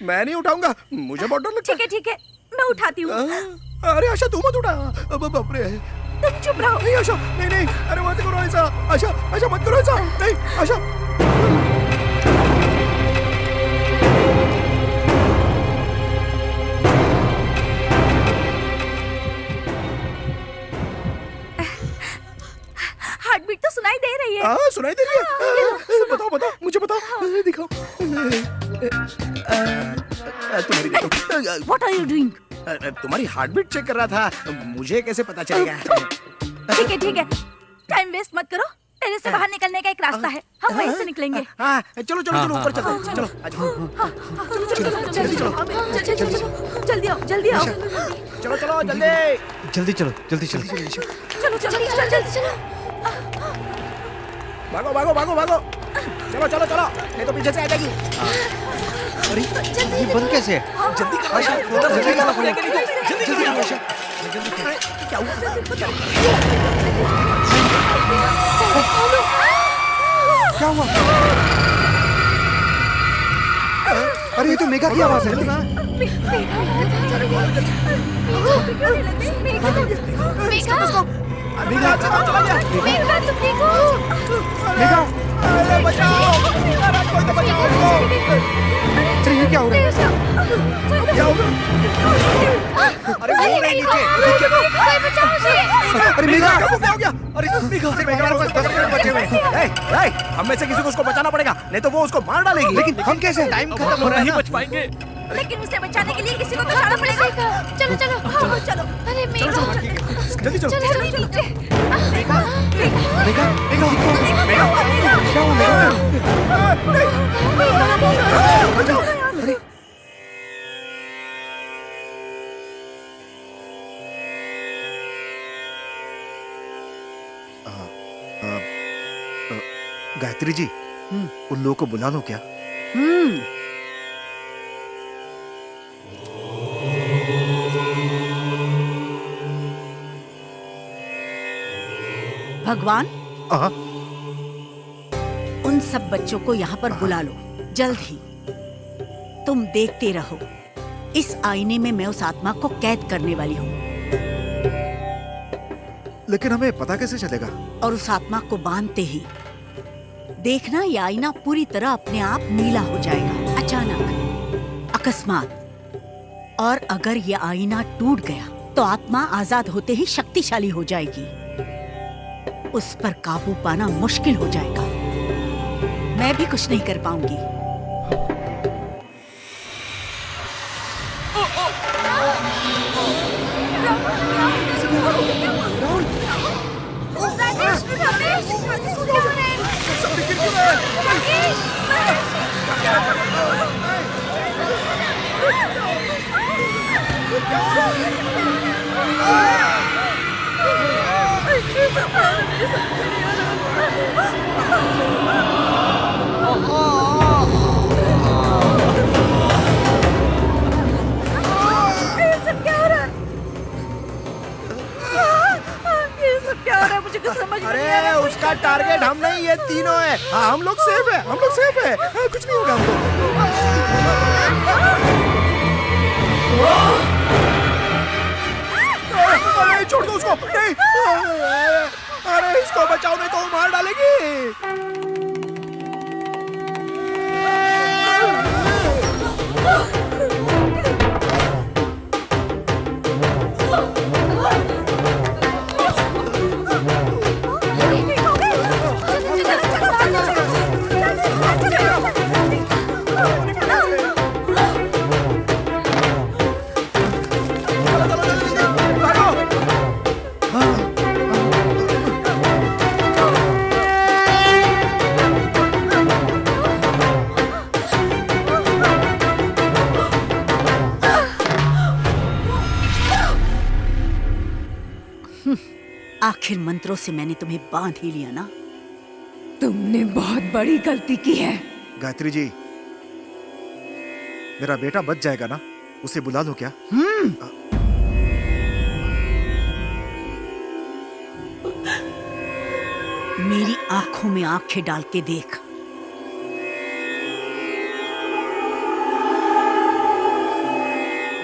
मैं नहीं उठाऊंगा, मुझे बहुत डर लगता है। ठीक है मैं उठाती हूँ। अरे आशा तू मत उठा। बाप रे। तुम चुप रहो। नहीं आशा, नहीं, अरे मत करो ऐसा। आशा मत करो ऐसा। नहीं आशा। हार्ट बीट तो सुनाई दे रही है। हाँ सुनाई दे रही है। बताओ मुझे बताओ। दिखाओ। तुम्हारी देखो। What are you doing? तुम्हारी हार्ट बीट चेक कर रहा था, मुझे कैसे पता चलेगा? ठीक है टाइम वेस्ट मत करो। टेरेस से बाहर निकलने का एक रास्ता है, हम वहीं से निकलेंगे। हाँ चलो ऊपर चलते हैं। चलो जल्दी आओ जल्दी जल्दी चलो। चलो। भागो। चलो नहीं तो पीछे से आ जाएगी। अरे ये बंद कैसे है? जल्दी करो आशा। क्या हुआ? अरे ये तो मेघा की आवाज है। बचाओ। अरे ये क्या हो रहा है? अरे वो नहीं नीचे। अरे मेघा क्या हो गया? मेघा को 10 मिनट बचे हुए हैं। हम में से किसी को उसको बचाना पड़ेगा, नहीं तो वो उसको मार डालेगी। लेकिन हम कैसे? टाइम खत्म हो रहा है। नहीं बच पाएंगे। लेकिन उसे बचाने के लिए किसी को तो जाना पड़ेगा। चलो। अरे मेघा जल्दी चलो। मेघा गायत्री जी, उन लोगों को बुला लो क्या? भगवान, उन सब बच्चों को यहाँ पर बुला लो जल्द ही। तुम देखते रहो, इस आईने में मैं उस आत्मा को कैद करने वाली हूँ। लेकिन हमें पता कैसे चलेगा? और उस आत्मा को बांधते ही देखना, ये आईना पूरी तरह अपने आप नीला हो जाएगा, अचानक, अकस्मात। और अगर ये आईना टूट गया तो आत्मा आजाद होते ही शक्तिशाली हो जाएगी। उस पर काबू पाना मुश्किल हो जाएगा। मैं भी कुछ नहीं कर पाऊंगी। अरे उसका टारगेट हम नहीं, ये तीनों है। हाँ हम लोग सेफ है। हाँ, कुछ नहीं होगा हमको। अरे छोड़ दो उसको। नहीं, अरे इसको बचाओ, नहीं तो वो मार डालेगी। आखिर मंत्रों से मैंने तुम्हें बांध ही लिया ना। तुमने बहुत बड़ी गलती की है। गायत्री जी, मेरा बेटा बच जाएगा ना? उसे बुला लो क्या? मेरी आंखों में आंखें डाल के देख।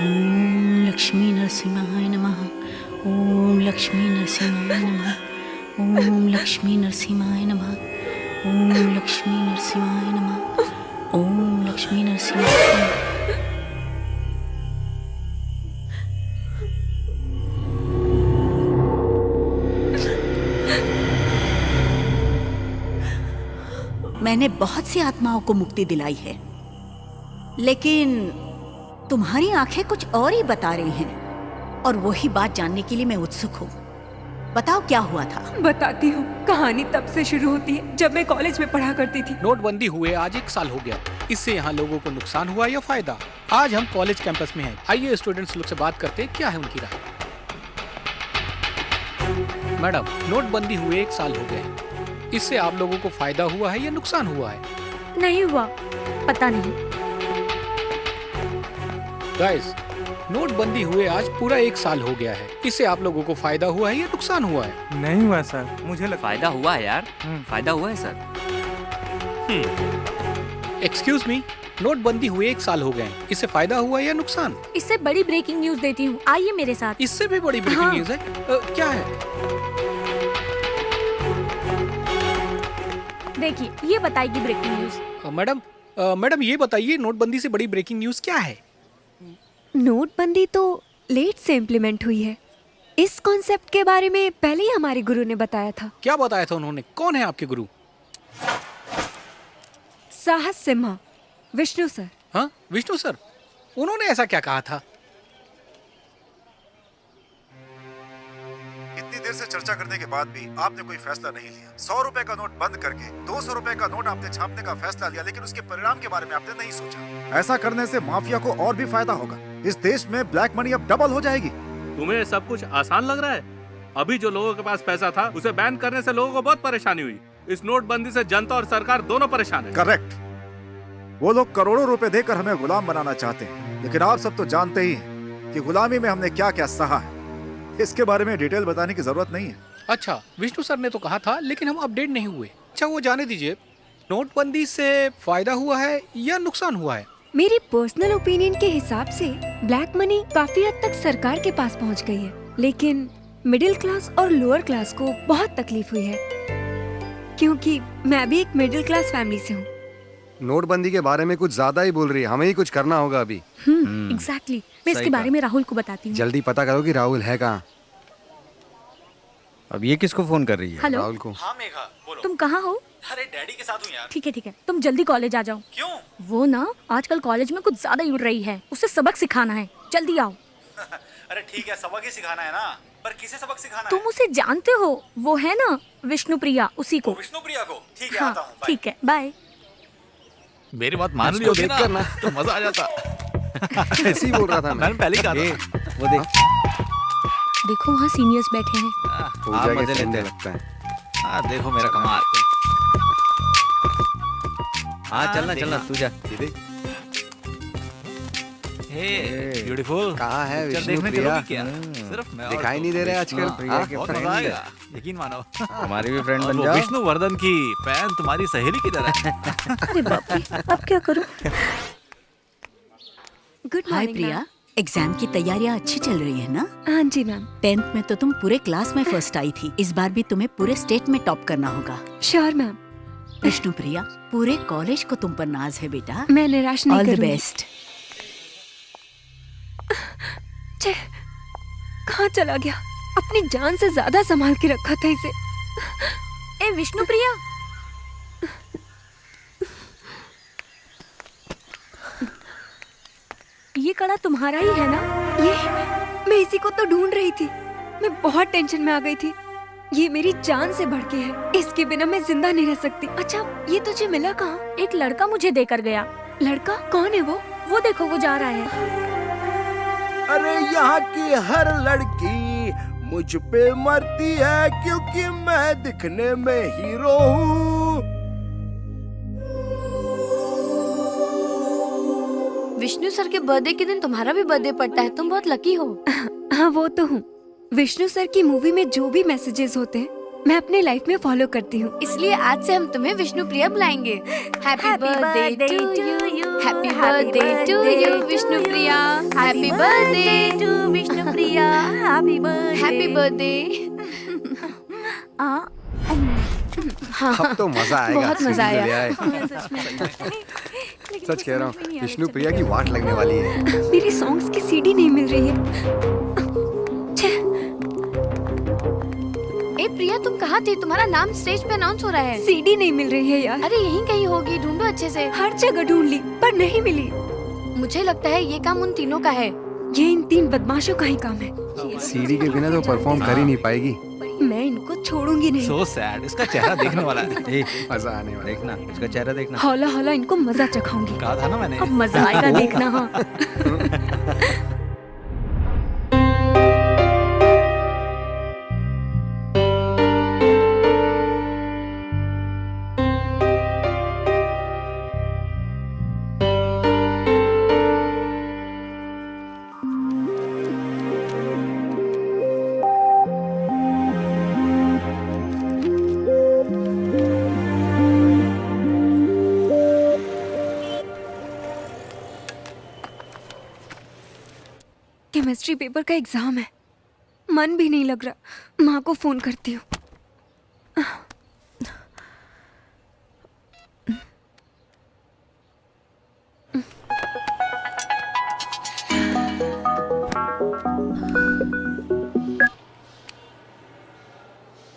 ओम लक्ष्मी नरसिंहाय नमः। ओम लक्ष्मी नरसिंहाय नमः। ओम लक्ष्मी नरसिंहाय नमः। ओम लक्ष्मी नरसिंहाय नमः। ओम लक्ष्मी नरसिंहाय नमः। मैंने बहुत सी आत्माओं को मुक्ति दिलाई है, लेकिन तुम्हारी आंखें कुछ और ही बता रही हैं, और वही बात जानने के लिए मैं उत्सुक हूँ। बताओ क्या हुआ था। बताती हूँ। कहानी तब से शुरू होती है जब मैं कॉलेज में पढ़ा करती थी। नोटबंदी हुए आज 1 साल हो गया। इससे यहाँ लोगों को नुकसान हुआ या फायदा? आज हम कॉलेज कैंपस में हैं। आइए स्टूडेंट्स लोग से बात करते हैं, क्या है उनकी राय। मैडम, नोटबंदी हुए 1 साल हो गए, इससे आप लोगों को फायदा हुआ है या नुकसान हुआ है? नहीं हुआ, पता नहीं। गाइस, नोटबंदी हुए आज पूरा 1 साल हो गया है, इससे आप लोगों को फायदा हुआ है या नुकसान हुआ है? नहीं हुआ सर, मुझे लगता फायदा हुआ है यार, फायदा हुआ है सर। एक्सक्यूज मी, नोटबंदी हुए 1 साल हो गए, इससे फायदा हुआ है या नुकसान? इससे बड़ी ब्रेकिंग न्यूज देती हूँ, आइए मेरे साथ। इससे भी बड़ी ब्रेकिंग न्यूज है। क्या है? देखिए, ये बताएगी ब्रेकिंग न्यूज। मैडम ये बताइए, नोटबंदी से बड़ी ब्रेकिंग न्यूज क्या है? नोटबंदी तो लेट से इम्प्लीमेंट हुई है। इस कॉन्सेप्ट के बारे में पहले ही हमारे गुरु ने बताया था। क्या बताया था उन्होंने? कौन है आपके गुरु? साहस सिम्हा, विष्णु सर। हाँ, विष्णु सर, उन्होंने ऐसा क्या कहा था? इतनी देर से चर्चा करने के बाद भी आपने कोई फैसला नहीं लिया। 100 रुपए का नोट बंद करके 200 रुपए का नोट आपने छापने का फैसला लिया, लेकिन उसके परिणाम के बारे में आपने नहीं सोचा। ऐसा करने से माफिया को और भी फायदा होगा। इस देश में ब्लैक मनी अब डबल हो जाएगी। तुम्हें सब कुछ आसान लग रहा है? अभी जो लोगों के पास पैसा था उसे बैन करने से लोगों को बहुत परेशानी हुई। इस नोटबंदी से जनता और सरकार दोनों परेशान है। करेक्ट। वो लोग करोड़ों रुपए देकर हमें गुलाम बनाना चाहते हैं, लेकिन आप सब तो जानते ही हैं कि गुलामी में हमने क्या क्या सहा है। इसके बारे में डिटेल बताने की जरूरत नहीं है। अच्छा, विष्णु सर ने तो कहा था, लेकिन हम अपडेट नहीं हुए। अच्छा, वो जाने दीजिए, नोटबंदी से फायदा हुआ है या नुकसान हुआ है? मेरी पर्सनल ओपिनियन के हिसाब से ब्लैक मनी काफी हद तक सरकार के पास पहुंच गई है, लेकिन मिडिल क्लास और लोअर क्लास को बहुत तकलीफ हुई है, क्योंकि मैं भी एक मिडिल क्लास फैमिली से हूँ। नोटबंदी के बारे में कुछ ज्यादा ही बोल रही है, हमें ही कुछ करना होगा अभी। एग्जैक्टली। मैं इसके बारे में राहुल को बताती हूँ। जल्दी पता करो कि राहुल है कहाँ। अब ये किसको फोन कर रही है? हेलो, राहुल को। हाँ मेघा, बोलो। तुम कहाँ हो? अरे डैडी के साथ हूँ यार। ठीक है, तुम जल्दी कॉलेज आ जाओ। क्यों? वो ना आजकल कॉलेज में कुछ ज्यादा ही उड़ रही है, उसे सबक सिखाना है, जल्दी आओ। अरे ठीक है, सबक ही सिखाना है ना, पर किसे सबक सिखाना तुम उसे जानते हो, वो है ना विष्णु प्रिया, उसी को। विष्णु प्रिया को? ठीक है, हाँ, आता हूँ। ठीक है, बाय। मेरी बात मान ली होती ना तो मजा आ जाता। ऐसे ही बोल रहा था मैंने पहले ही कहा था। वो देख, देखो वहाँ सीनियर्स बैठे हैं। पूजा के मजे चलने लेते लगता है। हाँ देखो मेरा कमाल। हाँ चलना तू जा। Hey beautiful. कहाँ है चल विष्णु देखने प्रिया? चलोगी क्या? सिर्फ मैं और दिखाई तुम। नहीं दे रहे आजकल। प्रिया हाँ? के बहुत फ्रेंड मजा है। आएगा, यकीन मानो। हमारी भी फ्रेंड और बन वो जाओ। विष्णु वर्धन की फैन तुम्हारी सहेली की तरह है। अरे बाप रे, अब क्या करूं? गुड हाय मॉर्निंग प्रिया, एग्जाम की तैयारियां अच्छी चल रही है ना? हाँ जी मैम। 10th में तो तुम पूरे क्लास में फर्स्ट आई थी, इस बार भी तुम्हें पूरे स्टेट में टॉप करना होगा। Sure ma'am. विष्णु प्रिया, पूरे कॉलेज को तुम पर नाज है बेटा। मैं निराश नहीं ऑल द करूंगी। बेस्ट। छे, कहाँ चला गया? अपनी जान से ज्यादा संभाल के रखा था इसे। ए विष्णु प्रिया, ये कड़ा तुम्हारा ही है ना? ये मैं इसी को तो ढूंढ रही थी। मैं बहुत टेंशन में आ गई थी। ये मेरी जान से बढ़ के है, इसके बिना मैं जिंदा नहीं रह सकती। अच्छा, ये तुझे मिला कहाँ? एक लड़का मुझे देकर गया। लड़का? कौन है वो? वो देखो, वो जा रहा है। अरे यहाँ की हर लड़की मुझ पे मरती है, क्योंकि मैं दिखने में हीरो हूँ। विष्णु सर के बर्थडे के दिन तुम्हारा भी बर्थडे पड़ता है, तुम बहुत लकी हो। हाँ वो तो हूँ। विष्णु सर की मूवी में जो भी मैसेजेस होते हैं मैं अपने लाइफ में फॉलो करती हूँ। इसलिए आज से हम तुम्हें विष्णु प्रिया बुलाएंगे। Happy birthday to you, happy birthday to you Vishnu Priya, happy birthday to Vishnu Priya, happy birthday. अब तो मजा आएगा। बहुत मजा आया। सच कह रहा हूँ, विष्णु प्रिया की वाट लगने वाली है। मेरी सॉन्ग्स की सीडी नहीं मिल रही है। ए प्रिया, तुम कहाँ थी? तुम्हारा नाम स्टेज पे अनाउंस हो रहा है। सीडी नहीं मिल रही है यार। अरे यहीं कहीं होगी, ढूंढो अच्छे से। हर जगह ढूंढ ली पर नहीं मिली। मुझे लगता है ये काम उन तीनों का है। ये इन 3 बदमाशों का ही काम है। सीडी के बिना तो परफॉर्म कर ही नहीं पाएगी। मैं इनको छोड़ूंगी नहीं। सो सैड, इसका चेहरा देखने वाला है। ए, मजा आने वाला। देखना उसका चेहरा देखना। हौला हौला इनको मजा चखाऊंगी। कहा था ना मैंने। अब मजा आएगा देखना। हाँ केमिस्ट्री पेपर का एग्जाम है, मन भी नहीं लग रहा। माँ को फोन करती हूँ।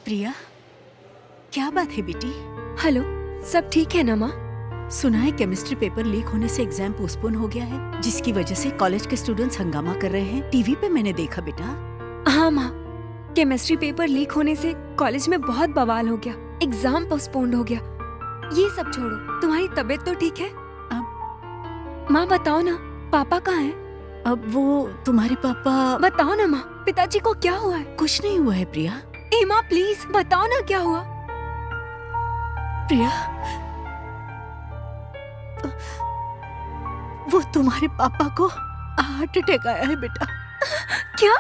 प्रिया, क्या बात है बेटी? हेलो, सब ठीक है ना माँ? सुना है केमिस्ट्री पेपर लीक होने से एग्जाम पोस्टपोन हो गया है, जिसकी वजह से कॉलेज के स्टूडेंट्स हंगामा कर रहे हैं। टीवी पे मैंने देखा बेटा। हाँ माँ, केमिस्ट्री पेपर लीक होने से कॉलेज में बहुत बवाल हो गया, एग्जाम पोस्टपोन्ड हो गया। ये सब छोड़ो, तुम्हारी तबीयत तो ठीक है? माँ बताओ ना, पापा कहाँ हैं? अब वो तुम्हारे पापा। बताओ ना माँ, पिताजी को क्या हुआ है? कुछ नहीं हुआ है प्रिया। ए माँ प्लीज बताओ ना क्या हुआ? प्रिया, वो तुम्हारे पापा को हार्ट अटैक आया है बेटा। क्या?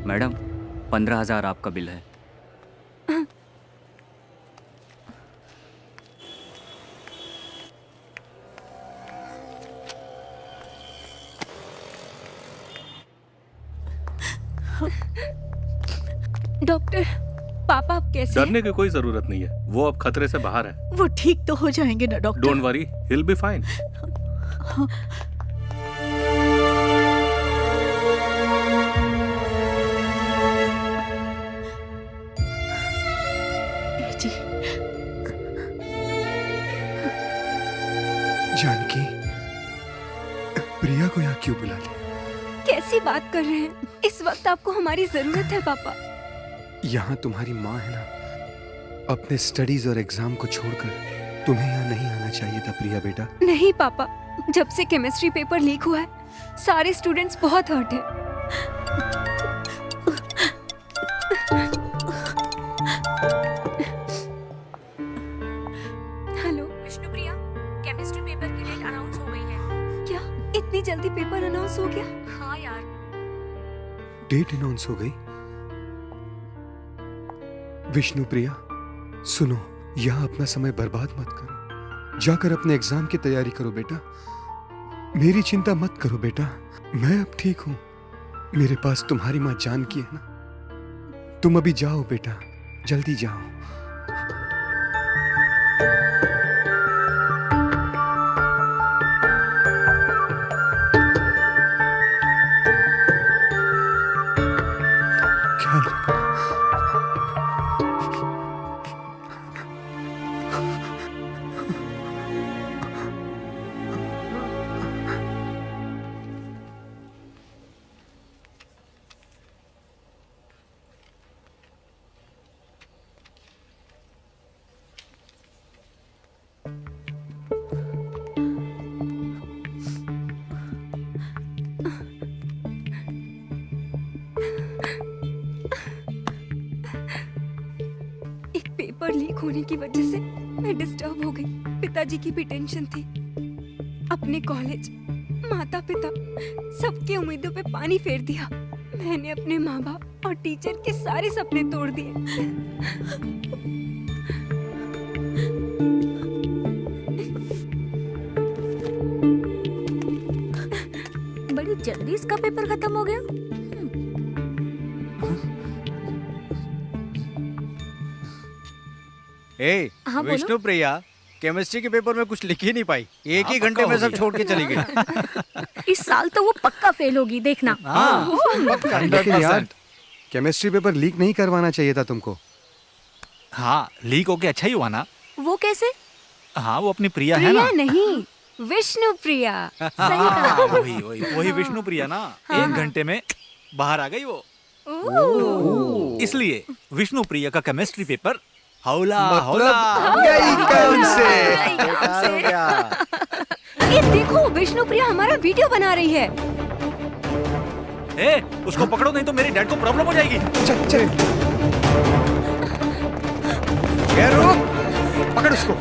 मैडम, 15,000 आपका बिल है। डॉक्टर, पापा अब कैसे हैं? डरने की कोई जरूरत नहीं है, वो अब खतरे से बाहर है। वो ठीक तो हो जाएंगे ना doctor? Don't worry, he will be fine. Janaki, Priya को यहाँ क्यों बुला लिया? कैसी बात कर रहे हैं? इस वक्त आपको हमारी जरूरत है पापा। यहाँ तुम्हारी माँ है ना। अपने स्टडीज और एग्जाम को छोड़कर तुम्हें यहाँ नहीं आना चाहिए था प्रिया बेटा। नहीं पापा, जब से केमिस्ट्री पेपर लीक हुआ है, सारे स्टूडेंट्स बहुत हर्ट हैं। हेलो विष्णुप्रिया, केमिस्ट्री पेपर की डेट अनाउंस हो गई है। क्या इतनी जल्दी पेपर अनाउंस हो गया? हाँ यार। डेट अनाउंस हो गई? विष्णु प्रिया सुनो, यहाँ अपना समय बर्बाद मत करो। जाकर अपने एग्जाम की तैयारी करो बेटा। मेरी चिंता मत करो बेटा, मैं अब ठीक हूँ। मेरे पास तुम्हारी माँ जानकी है ना। तुम अभी जाओ बेटा, जल्दी जाओ। होने की वजह से मैं डिस्टर्ब हो गई। पिताजी की भी टेंशन थी। अपने कॉलेज, माता पिता, सबकी उम्मीदों पे पानी फेर दिया। मैंने अपने माँ बाप और टीचर के सारे सपने तोड़ दिए। बड़ी जल्दी इसका पेपर खत्म हो गया। ए, हाँ, बोलो। विष्णु प्रिया केमिस्ट्री के पेपर में कुछ लिख ही नहीं पाई। एक ही घंटे में सब छोड़ के चली गई। इस साल तो वो पक्का फेल होगी, देखना। लेकिन यार केमिस्ट्री पेपर लीक नहीं करवाना चाहिए था तुमको। हाँ, लीक होके अच्छा ही हुआ ना। वो कैसे? हाँ, वो अपनी प्रिया है ना। प्रिया नहीं, विष्णु प्रिया। सही कहा। वही विष्णु प्रिया ना। एक घंटे में बाहर आ गई वो। इसलिए विष्णु प्रिया का केमिस्ट्री पेपर हौला हौला। यही काम से। ये देखो, विष्णु प्रिया हमारा वीडियो बना रही है। ए, उसको पकड़ो नहीं तो मेरे डैड को प्रॉब्लम हो जाएगी। चल चल। ये रुक, पकड़ उसको।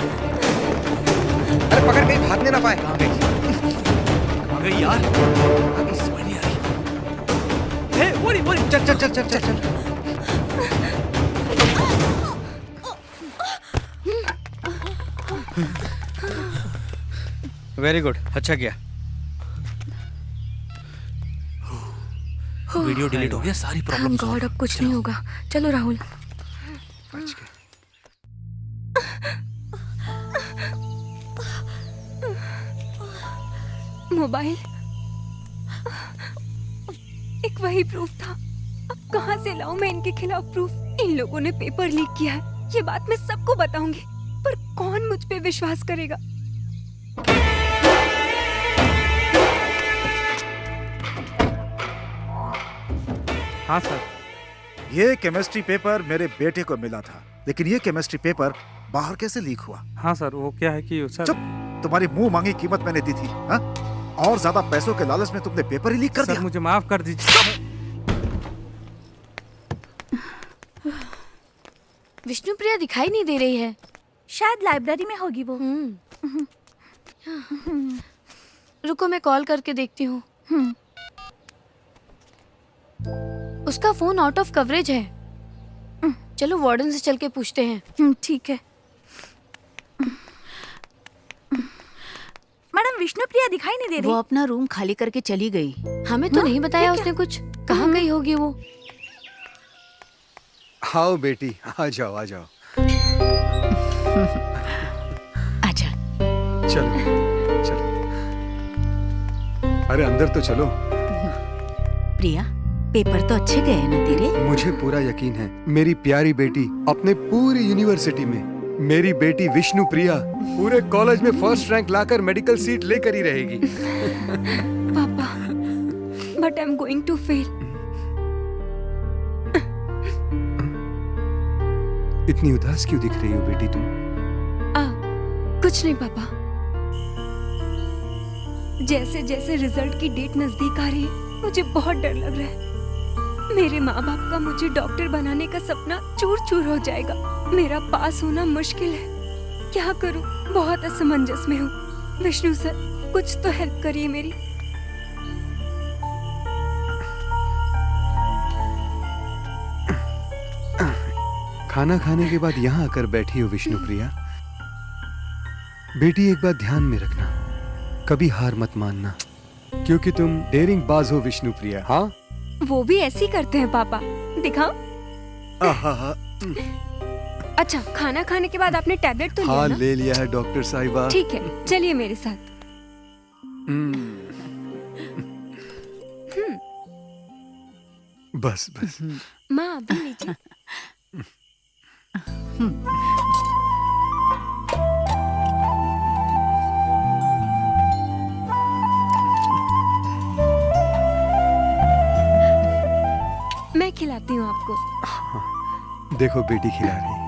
अरे पकड़, कहीं भागने ना पाए। कहाँ गई यार? अभी समझ नहीं आ रही। ए, बोरी चल चल चल चल चल चल। वेरी गुड, अच्छा किया। वीडियो डिलीट हो गया, सारी प्रॉब्लम गॉड, अब कुछ नहीं होगा। चलो राहुल। मोबाइल, एक वही प्रूफ था। अब कहाँ से लाऊं मैं इनके खिलाफ प्रूफ? इन लोगों ने पेपर लीक किया है, ये बात मैं सबको बताऊंगी, पर कौन मुझ पे विश्वास करेगा? हाँ सर, ये केमिस्ट्री पेपर मेरे बेटे को मिला था, लेकिन ये केमिस्ट्री पेपर बाहर कैसे लीक हुआ? हाँ सर, वो क्या है कि सर। चुप, तुम्हारी मुंह मांगी कीमत मैंने दी थी। हाँ? और ज्यादा पैसों के लालच में तुमने पेपर ही लीक कर दिया। मुझे माफ कर दीजिए। विष्णु प्रिया दिखाई नहीं दे रही है। शायद लाइब्रेरी में होगी वो। रुको, मैं कॉल करके देखती हूँ। उसका फोन आउट ऑफ कवरेज है। चलो वार्डन से चल के पूछते हैं। ठीक है। मैडम, विष्णु प्रिया दिखाई नहीं दे रही। वो अपना रूम खाली करके चली गई। हमें तो नहीं बताया उसने कुछ। कहाँ गई होगी वो? आओ बेटी, आ जाओ आ जाओ। आजा। चलो चलो। अरे अंदर तो चलो। प्रिया, पेपर तो अच्छे गए ना तेरे? मुझे पूरा यकीन है मेरी प्यारी बेटी अपने पूरी यूनिवर्सिटी में, मेरी बेटी विष्णु प्रिया पूरे कॉलेज में फर्स्ट रैंक लाकर मेडिकल सीट लेकर ही रहेगी। पापा, but I am going to fail. इतनी उदास क्यों दिख रही हो बेटी तुम? कुछ नहीं पापा। जैसे जैसे रिजल्ट की डेट नजदीक आ रही है, मुझे बहुत डर लग रहा है। मेरे माँ बाप का मुझे डॉक्टर बनाने का सपना चूर चूर हो जाएगा। मेरा पास होना मुश्किल है। क्या करूं? बहुत असमंजस में हूँ। विष्णु सर, कुछ तो हेल्प करिए मेरी। खाना खाने के बाद यहाँ आकर बैठी हो विष्णु प्रिया। बेटी, एक बात ध्यान में रखना, कभी हार मत मानना, क्योंकि तुम डेयरिंग बाज हो विष्णु प्रिया। हाँ, वो भी ऐसे ही करते हैं पापा। दिखाओ। अच्छा, खाना खाने के बाद आपने टैबलेट तो लिया हाँ ना? ले लिया है डॉक्टर साहिबा। ठीक है, चलिए मेरे साथ। बस बस। माँ, अभी लीजिए। मैं खिलाती हूँ आपको। हाँ, देखो बेटी खिला रही है।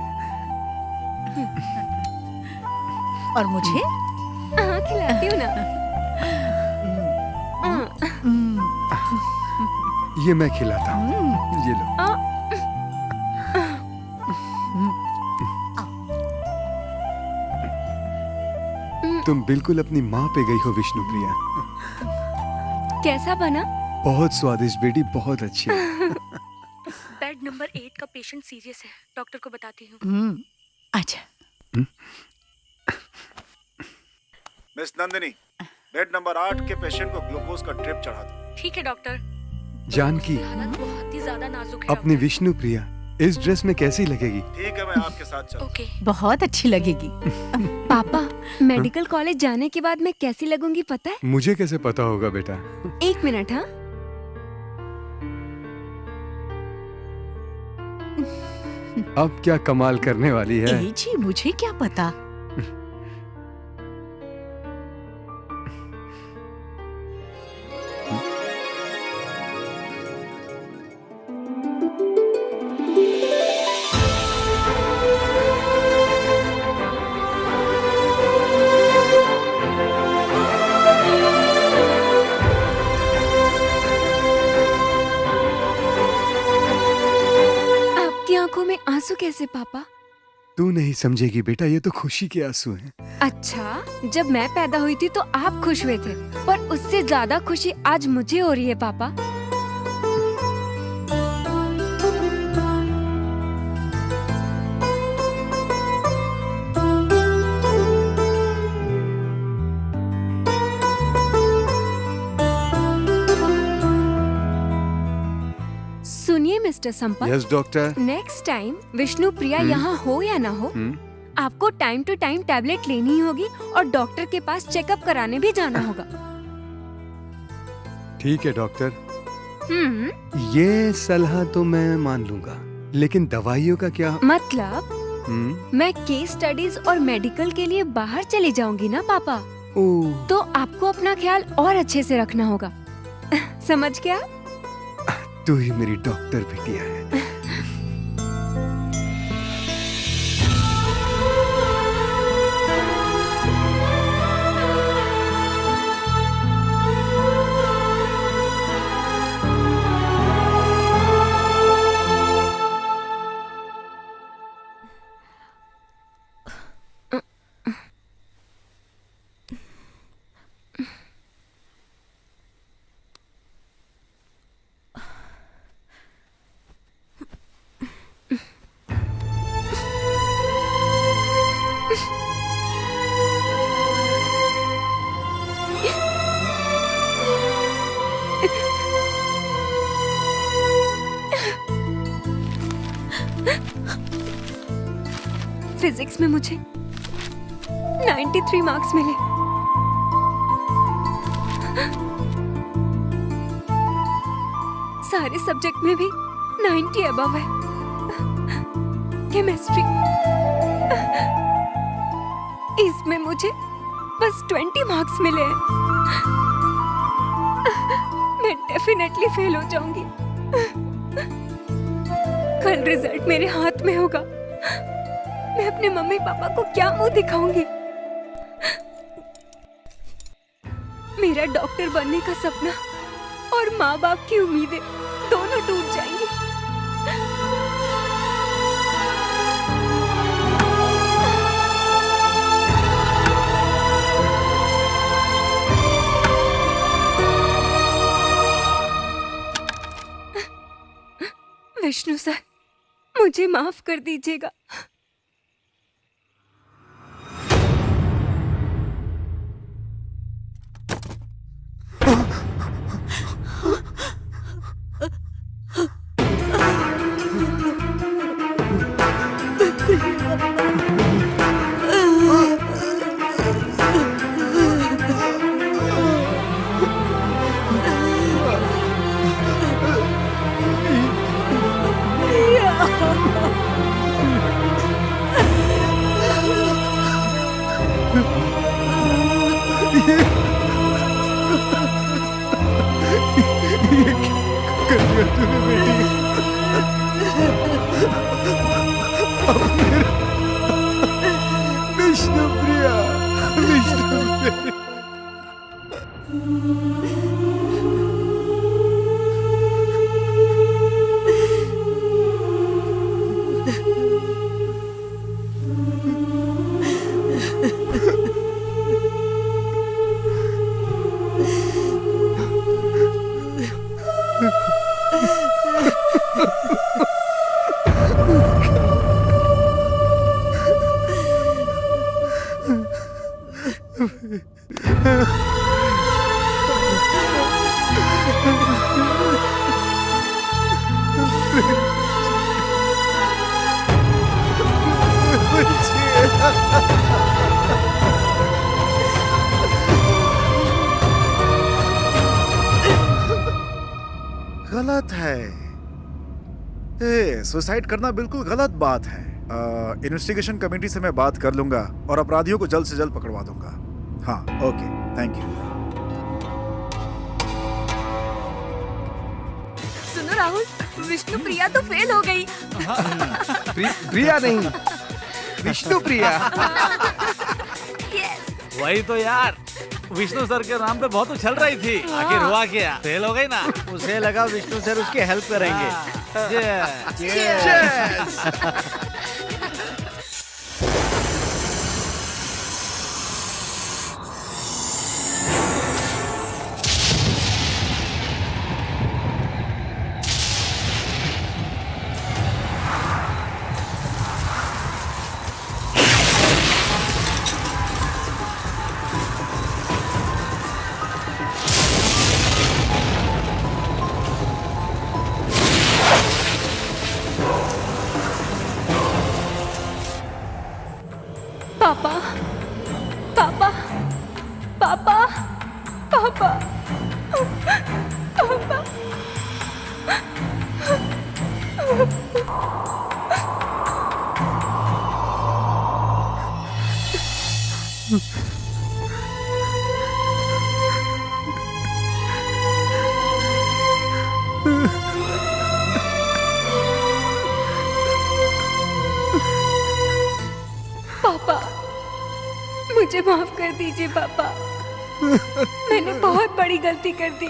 और मुझे? हाँ, खिलाती हूँ ना। ये मैं खिलाता हूँ, ये लो। तुम बिल्कुल अपनी माँ पे गई हो विष्णु प्रिया। कैसा बना? बहुत स्वादिष्ट बेटी, बहुत अच्छी। बेड नंबर 8 का पेशेंट सीरियस है, डॉक्टर को बताती हूँ। अच्छा। मिस नंदिनी, बेड नंबर 8 के पेशेंट को ग्लूकोज का ड्रिप चढ़ा दो। ठीक है डॉक्टर। जानकी, हालत बहुत ही ज्यादा नाजुक है। अपनी विष्णु प्रिया इस ड्रेस में कैसी लगेगी? ठीक है, मैं आपके साथ चलता हूं। ओके। बहुत अच्छी लगेगी। पापा, मेडिकल कॉलेज जाने के बाद मैं कैसी लगूंगी पता है? मुझे कैसे पता होगा बेटा? 1 मिनट। हाँ, अब क्या कमाल करने वाली है। जी मुझे क्या पता। आपकी आंखों में आंसू कैसे पापा? तू नहीं समझेगी बेटा, ये तो खुशी के आंसू हैं। अच्छा, जब मैं पैदा हुई थी तो आप खुश हुए थे, पर उससे ज्यादा खुशी आज मुझे हो रही है पापा। सुनिए mister Sampat. Yes doctor. Next time Vishnu Priya यहाँ हो या ना हो, आपको टाइम टू टाइम टैबलेट लेनी ही होगी और डॉक्टर के पास चेकअप कराने भी जाना होगा। ठीक है डॉक्टर, ये सलाह तो मैं मान लूंगा, लेकिन दवाइयों का क्या? मतलब मैं केस स्टडीज और मेडिकल के लिए बाहर चली जाऊंगी ना पापा, तो आपको अपना ख्याल और अच्छे से रखना होगा। समझ गया? तू ही मेरी डॉक्टर बिटिया है। फिजिक्स में मुझे 93 मार्क्स मिले। सारे सब्जेक्ट में भी 90 अबव है। केमिस्ट्री, इसमें मुझे बस 20 मार्क्स मिले हैं। मैं डेफिनेटली फेल हो जाऊंगी। कल रिजल्ट मेरे हाथ में होगा। मैं अपने मम्मी पापा को क्या मुंह दिखाऊंगी? मेरा डॉक्टर बनने का सपना और माँ बाप की उम्मीदें दोनों टूट जाएंगी। विष्णु सर, मुझे माफ कर दीजिएगा। विष्णु प्रिया, विष्णु प्रिया। गलत है। सुसाइड करना बिल्कुल गलत बात है। इन्वेस्टिगेशन कमेटी से मैं बात कर लूंगा और अपराधियों को जल्द से जल्द पकड़वा दूंगा। हाँ, ओके, थैंक यू। सुनो राहुल, विष्णु प्रिया तो फेल हो गई। प्रिया नहीं, विष्णु प्रिया। वही तो यार, विष्णु सर के नाम पे बहुत उछल रही थी, आखिर हुआ क्या? फेल हो गई ना। उसे लगा विष्णु सर उसकी हेल्प करेंगे। पापा, पापा, पापा, पापा, पापा। पापा, मुझे माफ कर दीजिए पापा। मैंने बहुत बड़ी गलती कर दी।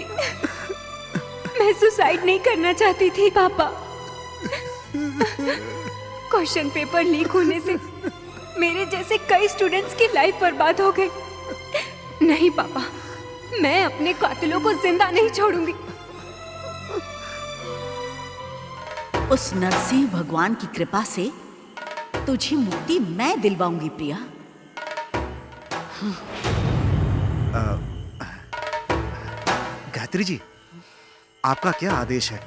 मैं सुसाइड नहीं करना चाहती थी पापा। क्वेश्चन पेपर लीक होने से मेरे जैसे कई स्टूडेंट्स की लाइफ बर्बाद हो गई। नहीं पापा, मैं अपने कातिलों को जिंदा नहीं छोड़ूंगी। उस नरसिंह भगवान की कृपा से तुझे मुक्ति मैं दिलवाऊंगी प्रिया। गायत्री जी, आपका क्या आदेश है?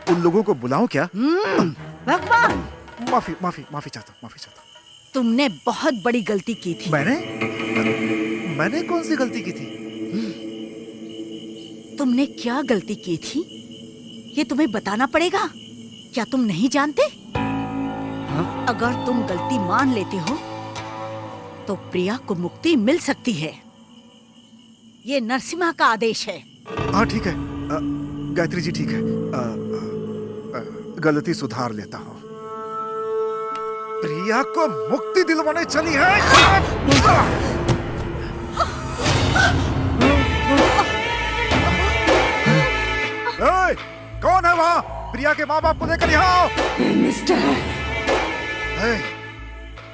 उन लोगों को बुलाऊं क्या? भगवान, माफी माफी माफी चाहता हूँ, माफी चाहता हूँ। तुमने बहुत बड़ी गलती की थी। मैंने कौन सी गलती की थी? तुमने क्या गलती की थी ये तुम्हें बताना पड़ेगा। क्या तुम नहीं जानते? अगर तुम गलती मान लेते हो तो प्रिया को मुक्ति मिल सकती है। ये नरसिम्हा का आदेश है। हाँ ठीक है गायत्री जी, ठीक है। गलती सुधार लेता हूँ। प्रिया को मुक्ति दिलवाने चली है। कौन है वहाँ? प्रिया के माँ बाप को लेकर यहाँ आओ। मिस्टर,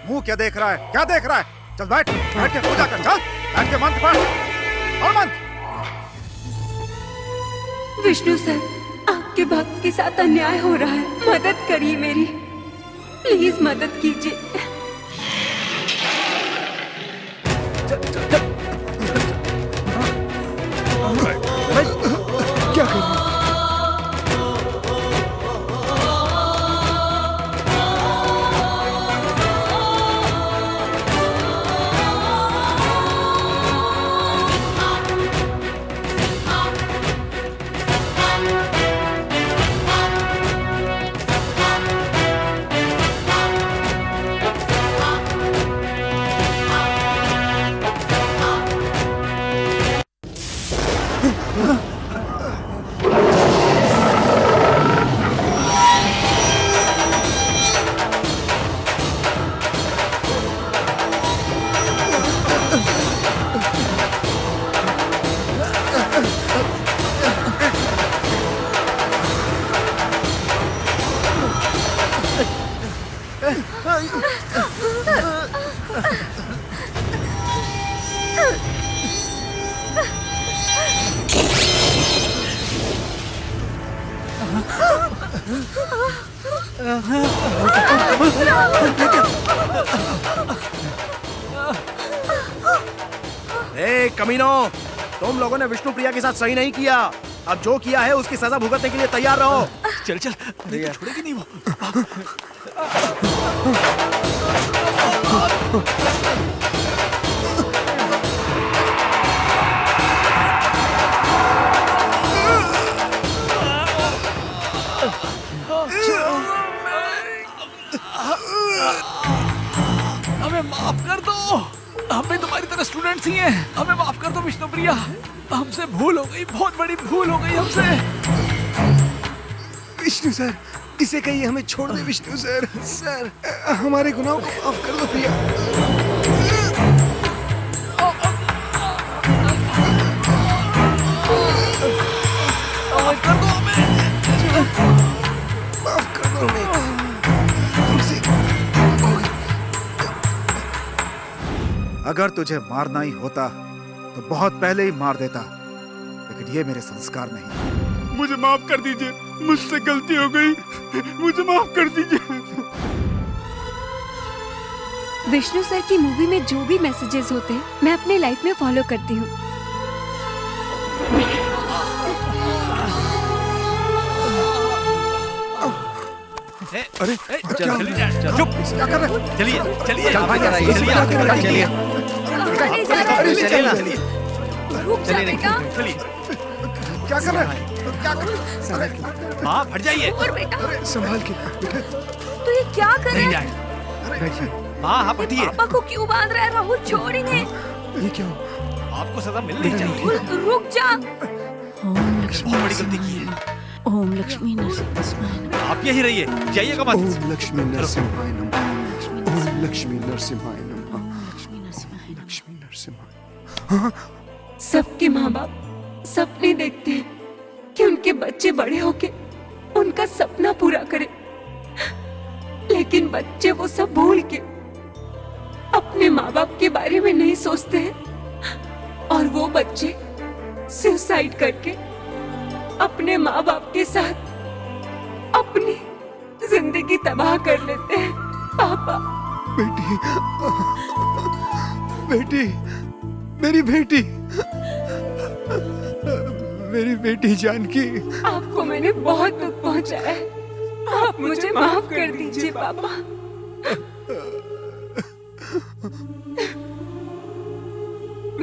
मुंह क्या देख रहा है? क्या देख रहा है? चल बैठ, बैठ के पूजा कर। चल बैठ के मंत्र पढ़ और मंत्र। विष्णु सर, आपके भक्त के साथ अन्याय हो रहा है। मदद करिए मेरी, प्लीज मदद कीजिए। क्या कर रहे? कमीनो, तुम लोगों ने विष्णु प्रिया के साथ सही नहीं किया। अब जो किया है उसकी सजा भुगतने के लिए तैयार रहो। चल चल, नहीं तो छोड़ेगी नहीं वो। हमें माफ कर दो, हम भी तुम्हारी तरह स्टूडेंट्स ही हैं। हमें माफ कर दो विष्णुप्रिया, हमसे भूल हो गई, बहुत बड़ी भूल हो गई हमसे। विष्णु सर, इसे कहिए हमें छोड़ दे विष्णु सर। सर, हमारे गुनाहों को माफ कर दो प्रिया। माफ कर दो हमें, माफ कर दो हमें। अगर तुझे मारना ही होता तो बहुत पहले ही मार देता, लेकिन ये मेरे संस्कार नहीं। मुझे माफ कर दीजिए, मुझसे गलती हो गई, मुझे माफ कर दीजिए। विष्णु सर की मूवी में जो भी मैसेजेस होते हैं मैं अपने लाइफ में फॉलो करती हूँ। अरे चलिए, चुप, क्या कर रहे हो? चलिए चलिए चल भाई, चलिए चलिए। चलिए ना, चलिए रुक जा बेटा। चलिए। क्या कर रहे हो? क्या कर रहे हो? माँ हट जाइए। और बेटा संभाल के बेटा। तू ये क्या कर रहा नहीं है? जाए। माँ आप हटिए। पापा को क्यों बांध रहा है? राहुल छोड़ इन्हें। ये क्या हो? आपको सजा मिलनी चाहिए। रुक जा। ओम लक्ष्मी बहुत बड़ी गलती की है। ओम लक्ष्मी नरसिंहाय नमः। आप यहीं रहिए, जाइएगा मत। ओम लक्ष्मी नरसिंहाय नमः। ओम लक्ष्मी नरसिंहाय नमः। लक्ष्मी नरसिंहाय नमः। लक्ष्मी नरसिंहाय। सबके माँ बाप सपने देखते हैं कि उनके बच्चे बड़े होके उनका सपना पूरा करें, लेकिन बच्चे वो सब भूल के अपने माँ बाप के बारे में नहीं सोचते हैं और वो बच्चे सुसाइड करके अपने माँ बाप के साथ अपनी जिंदगी तबाह कर लेते हैं। पापा, बेटी, बेटी, मेरी बेटी, मेरी बेटी जानकी। आपको मैंने बहुत दुख पहुंचाया है, आप मुझे माफ कर दीजिए पापा।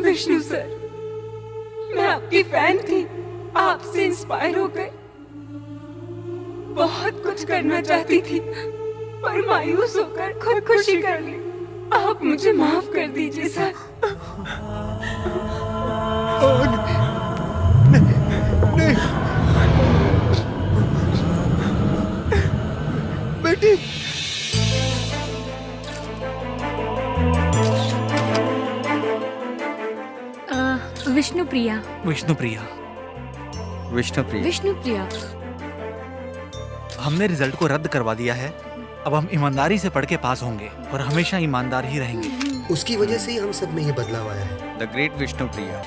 विष्णु सर, मैं आपकी फैन थी, आपसे इंस्पायर हो गए। बहुत कुछ करना चाहती थी पर मायूस होकर खुदकुशी कर ली। आप मुझे माफ कर दीजिए सर। नहीं, बेटी। विष्णुप्रिया। विष्णुप्रिया, विष्णुप्रिया, विष्णुप्रिया, हमने रिजल्ट को रद्द करवा दिया है। अब हम ईमानदारी से पढ़ के पास होंगे और हमेशा ईमानदार ही रहेंगे। उसकी वजह से ही हम सब में ये बदलाव आया है। The great Vishnupriya.